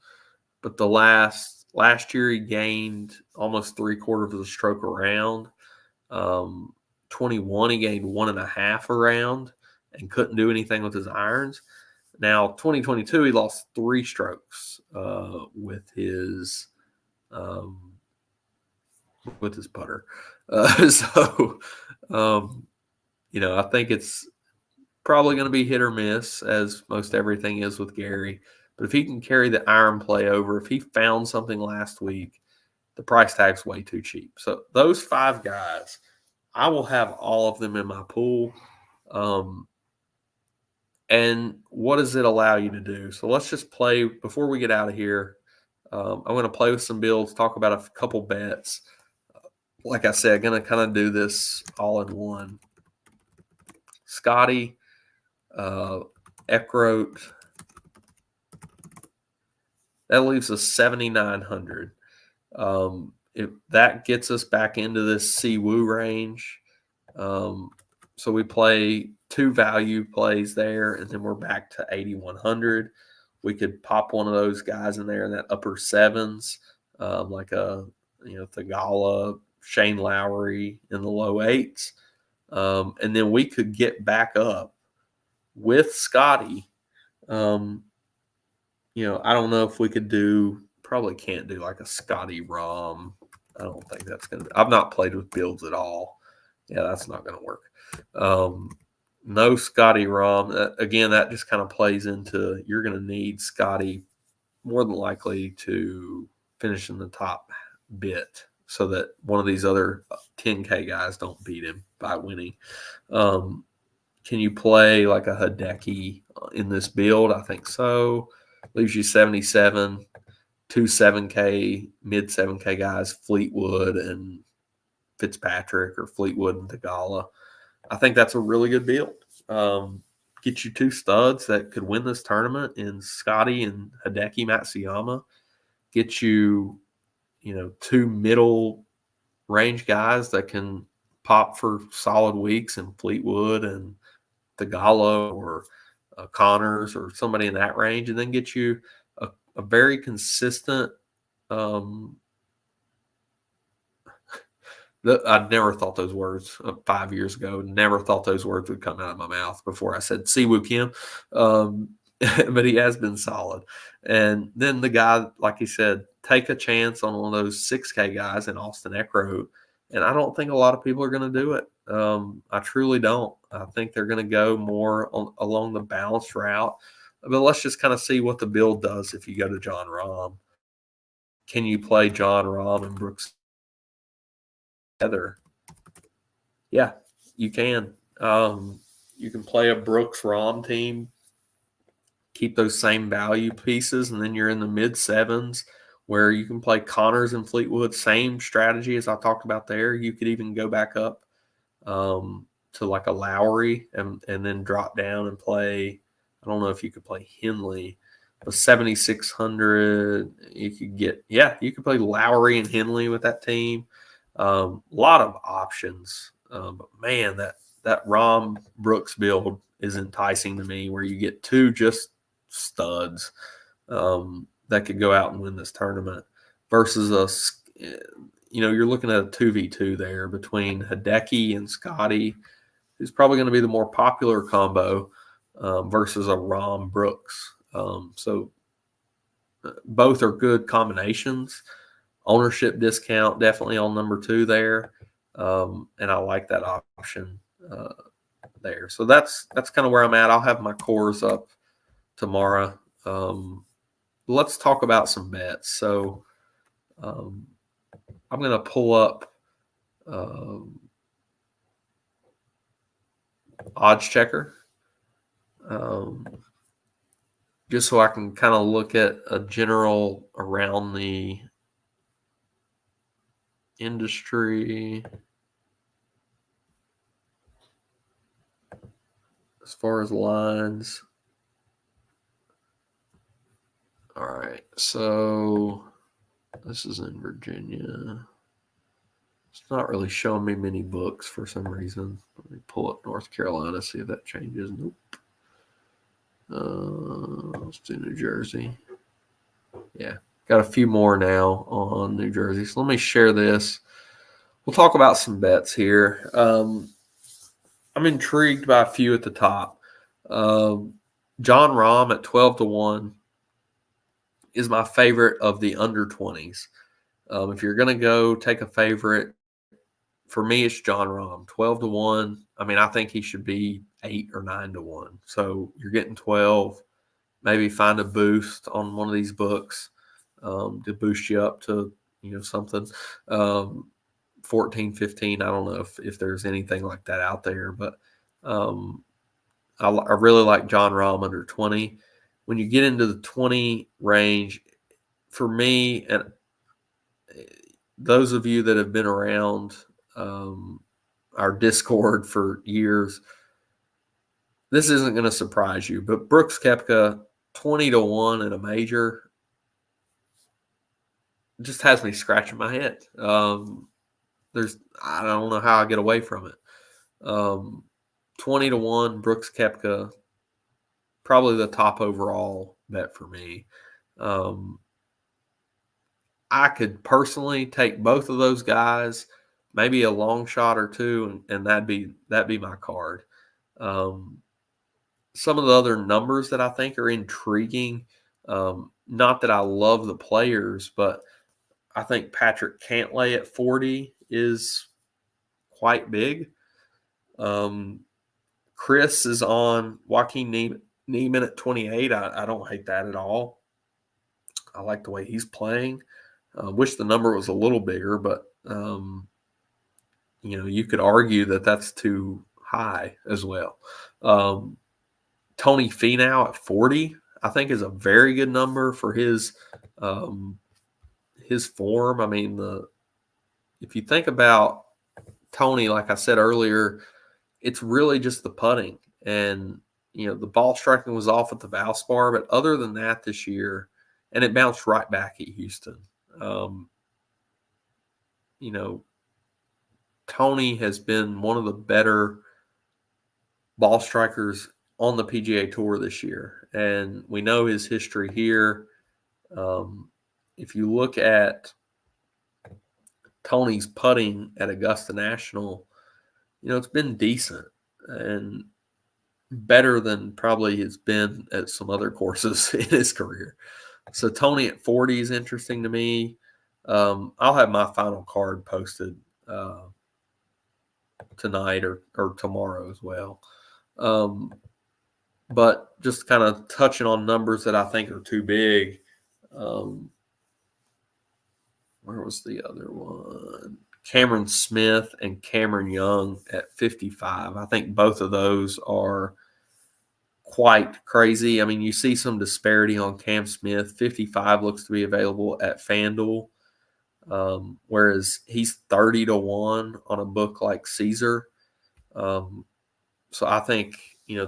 but the last year he gained almost 3/4 of a stroke around. 21 he gained 1.5 around and couldn't do anything with his irons. Now 2022 he lost 3 strokes with his putter. I think it's probably going to be hit or miss, as most everything is with Gary. But if he can carry the iron play over, if he found something last week, the price tag's way too cheap. So those 5 guys, I will have all of them in my pool. And what does it allow you to do? So let's just play before we get out of here. I'm going to play with some builds, talk about a couple bets. Like I said, going to kind of do this all in one. Scotty, Eckroat, that leaves us 7,900. If that gets us back into this Siwoo range, so we play 2 value plays there, and then we're back to 8,100. We could pop one of those guys in there in that upper 7s, like a Thagala, Shane Lowry in the low 8s, and then we could get back up with Scotty. I don't know if we could do. Probably can't do like a Scotty Rom. I don't think that's going to. I've not played with builds at all. Yeah, that's not going to work. No Scotty Rom. Again, that just kind of plays into you're going to need Scotty more than likely to finish in the top bit so that one of these other 10K guys don't beat him by winning. Can you play like a Hideki in this build? I think so. Leaves you 77. 2 7K, mid 7K guys, Fleetwood and Fitzpatrick, or Fleetwood and Thagala. I think that's a really good build. Get you 2 studs that could win this tournament in Scotty and Hideki Matsuyama. Get you, 2 middle range guys that can pop for solid weeks in Fleetwood and Thagala or Connors or somebody in that range, and then get you a very consistent. I never thought those words 5 years ago. Never thought those words would come out of my mouth before I said Siwoo Kim. But he has been solid. And then the guy, like he said, take a chance on one of those 6K guys in Austin Eckroat. And I don't think a lot of people are going to do it. I truly don't. I think they're going to go more along the balanced route. But let's just kind of see what the build does if you go to Jon Rahm. Can you play Jon Rahm and Brooks together? Yeah, you can. You can play a Brooks Rahm team, keep those same value pieces, and then you're in the mid 7s where you can play Connors and Fleetwood. Same strategy as I talked about there. You could even go back up to like a Lowry and then drop down and play. I don't know if you could play Henley, but 7,600. You could play Lowry and Henley with that team. A lot of options, but man, that Rahm Brooks build is enticing to me, where you get 2 just studs that could go out and win this tournament versus you're looking at a 2v2 there between Hideki and Scotty, who's probably going to be the more popular combo, versus a Rahm Brooks. So both are good combinations. Ownership discount definitely on number 2 there, and I like that option there. So that's kind of where I'm at. I'll have my cores up tomorrow. Let's talk about some bets. So I'm going to pull up odds checker, just so I can kind of look at a general around the industry as far as lines. All right, so this is in Virginia. It's not really showing me many books for some reason. Let me pull up North Carolina, see if that changes. Nope. Let's do New Jersey. Yeah, got a few more now on New Jersey. So let me share this. We'll talk about some bets here. I'm intrigued by a few at the top. John Rahm at 12-1 is my favorite of the under 20s. If you're going to go take a favorite, for me, it's John Rahm, 12-1. I mean, I think he should be 8 or 9-1. So you're getting 12. Maybe find a boost on one of these books to boost you up to something 14, 15. I don't know if there's anything like that out there, but I really like John Rahm under 20. When you get into the 20 range, for me, and those of you that have been around our Discord for years, this isn't going to surprise you, but Brooks Koepka 20-1 in a major just has me scratching my head. I don't know how I get away from it. 20-1 Brooks Koepka, probably the top overall bet for me. I could personally take both of those guys, maybe a long shot or two, and that'd be my card. Some of the other numbers that I think are intriguing, not that I love the players, but I think Patrick Cantlay at 40 is quite big. Chris is on Joaquin Niemann at 28. I don't hate that at all. I like the way he's playing. Wish the number was a little bigger, but you could argue that that's too high as well. Tony Finau at 40, I think, is a very good number for his form. I mean, if you think about Tony, like I said earlier, it's really just the putting, and the ball striking was off at the Valspar, but other than that, this year, and it bounced right back at Houston. Tony has been one of the better ball strikers on the PGA Tour this year, and we know his history here. If you look at Tony's putting at Augusta National, it's been decent and better than probably it's been at some other courses in his career. So Tony at 40 is interesting to me. I'll have my final card posted tonight or tomorrow as well. But just kind of touching on numbers that I think are too big. Where was the other one? Cameron Smith and Cameron Young at 55. I think both of those are quite crazy. I mean, you see some disparity on Cam Smith. 55 looks to be available at FanDuel, whereas he's 30-1 on a book like Caesar. So I think,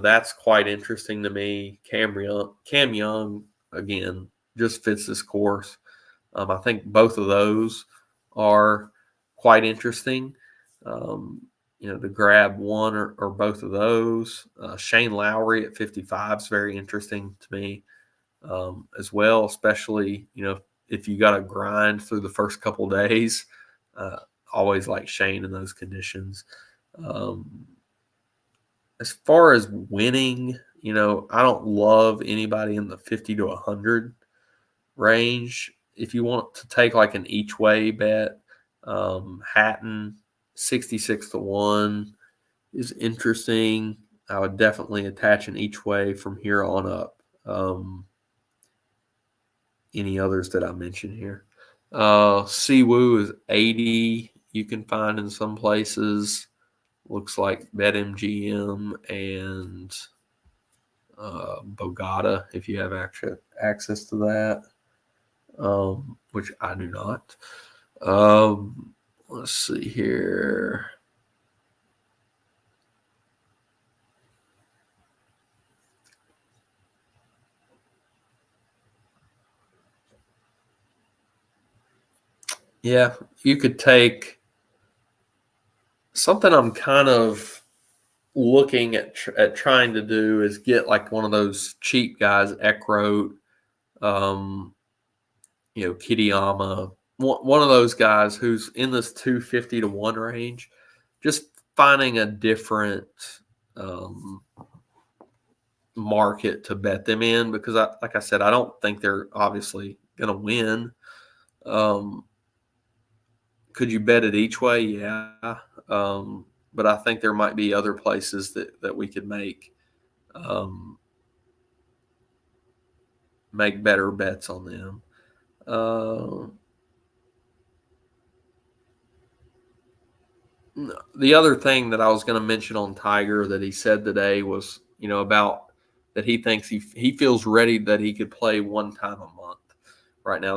that's quite interesting to me. Cam Young, again, just fits this course. I think both of those are quite interesting. To grab one or both of those. Shane Lowry at 55 is very interesting to me as well, especially, if you got to grind through the first couple of days. Always like Shane in those conditions. As far as winning, I don't love anybody in the 50 to 100 range. If you want to take like an each way bet, Hatton 66-1 is interesting. I would definitely attach an each way from here on up. Any others that I mentioned here? Siwoo is 80. You can find in some places. Looks like BetMGM and Bogota if you have access to that, which I do not. Let's see here. Yeah, you could take something I'm kind of looking at trying to do is get like one of those cheap guys, Eckroat, um, Kitayama, one of those guys who's in this 250 to 1 range, just finding a different um, market to bet them in because, like I said, I don't think they're obviously going to win. Um, could you bet it each way? Yeah. But I think there might be other places that we could um, make better bets on them. The other thing that I was going to mention on Tiger that he said today was, about that he thinks he feels ready that he could play one time a month. Right now,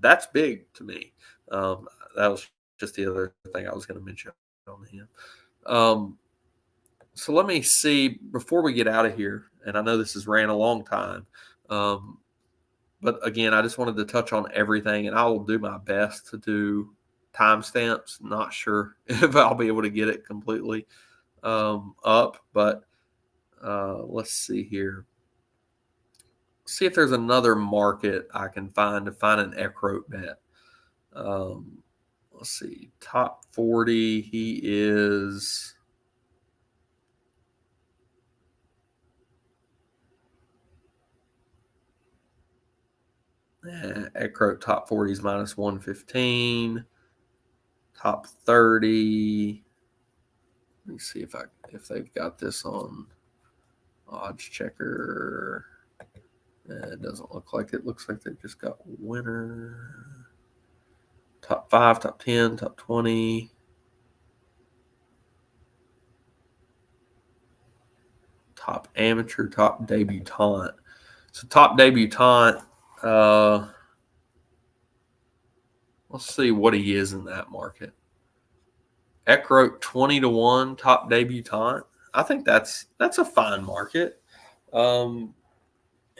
that's big to me. That was just the other thing I was going to mention on him. So let me see before we get out of here, and I know this has ran a long time, but again, I just wanted to touch on everything, and I will do my best to do timestamps. Not sure if I'll be able to get it completely up, but let's see here. See if there's another market I can find to find an Eckroat bet. Let's see, top 40. He is. Eckroat top 40 is minus 115. Top 30. Let me see if they've got this on odds checker. It doesn't look like it. Looks like they just got winner. Top 5, top 10, top 20. Top amateur, top debutante. So top debutante, let's see what he is in that market. Eckroat 20 to 1, top debutante. I think that's a fine market.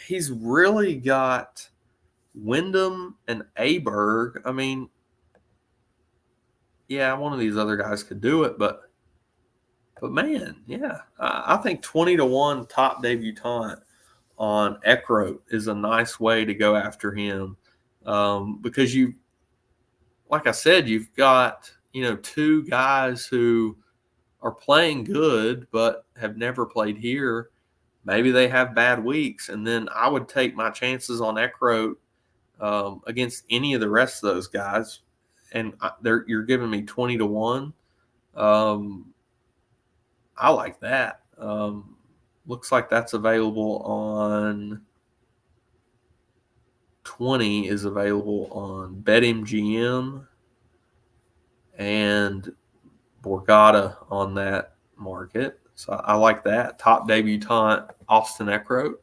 He's really got Wyndham and Aberg. I mean, yeah, one of these other guys could do it, but man, yeah, I think 20 to 1 top debutante on Eckroat is a nice way to go after him because like I said, you've got two guys who are playing good but have never played here. Maybe they have bad weeks, and then I would take my chances on Eckroat against any of the rest of those guys. And you're giving me 20 to 1. I like that. Looks like that's available on 20 is available on BetMGM and Borgata on that market. So I like that. Top debutante, Austin Eckroat.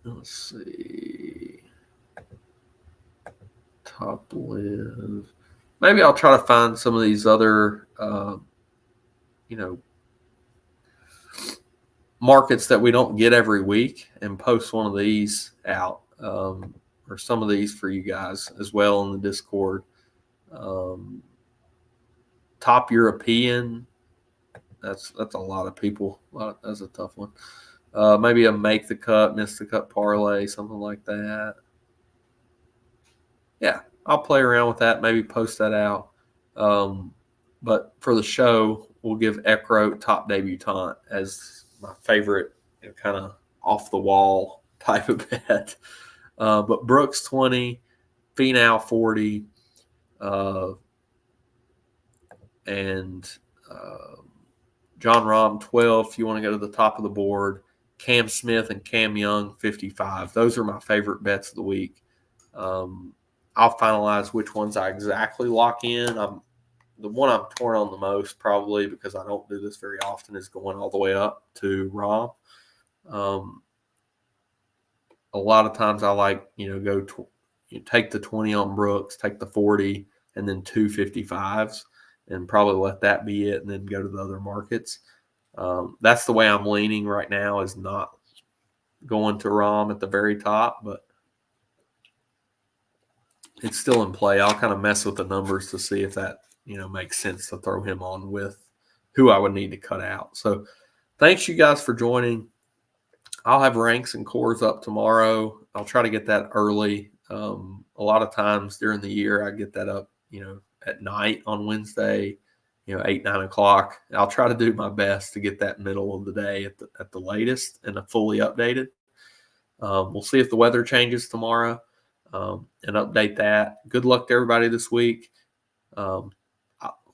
Let's see. Top live. Maybe I'll try to find some of these other, markets that we don't get every week and post one of these out or some of these for you guys as well in the Discord. Top European. That's a lot of people. That's a tough one. Maybe a make the cut, miss the cut parlay, something like that. Yeah, I'll play around with that. Maybe post that out. But for the show, we'll give Eckroat top debutante as my favorite, kind of off the wall type of bet. But Brooks 20, Finau 40, and John Rahm, 12 if you want to go to the top of the board. Cam Smith and Cam Young, 55. Those are my favorite bets of the week. I'll finalize which ones I exactly lock in. The one I'm torn on the most, probably because I don't do this very often, is going all the way up to Rahm. A lot of times I like, take the 20 on Brooks, take the 40, and then 255s, and probably let that be it, and then go to the other markets. That's the way I'm leaning right now, is not going to Rahm at the very top, but it's still in play. I'll kind of mess with the numbers to see if that, makes sense to throw him on with who I would need to cut out. So thanks you guys for joining. I'll have ranks and cores up tomorrow. I'll try to get that early. A lot of times during the year, I get that up, at night on Wednesday, 8, 9 o'clock. I'll try to do my best to get that middle of the day at the latest and fully updated. We'll see if the weather changes tomorrow and update that. Good luck to everybody this week.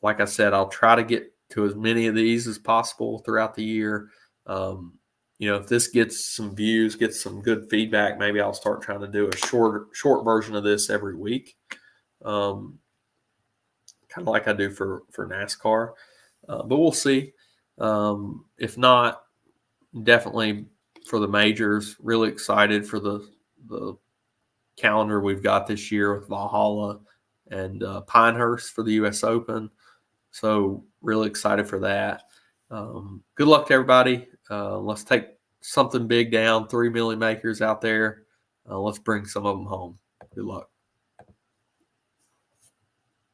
Like I said, I'll try to get to as many of these as possible throughout the year. If this gets some views, gets some good feedback, maybe I'll start trying to do a short version of this every week, kind of like I do for NASCAR. But we'll see. If not, definitely for the majors, really excited for the calendar we've got this year with Valhalla and Pinehurst for the U.S. Open. So really excited for that. Good luck to everybody. Let's take something big down, 3 million makers out there. Let's bring some of them home. Good luck.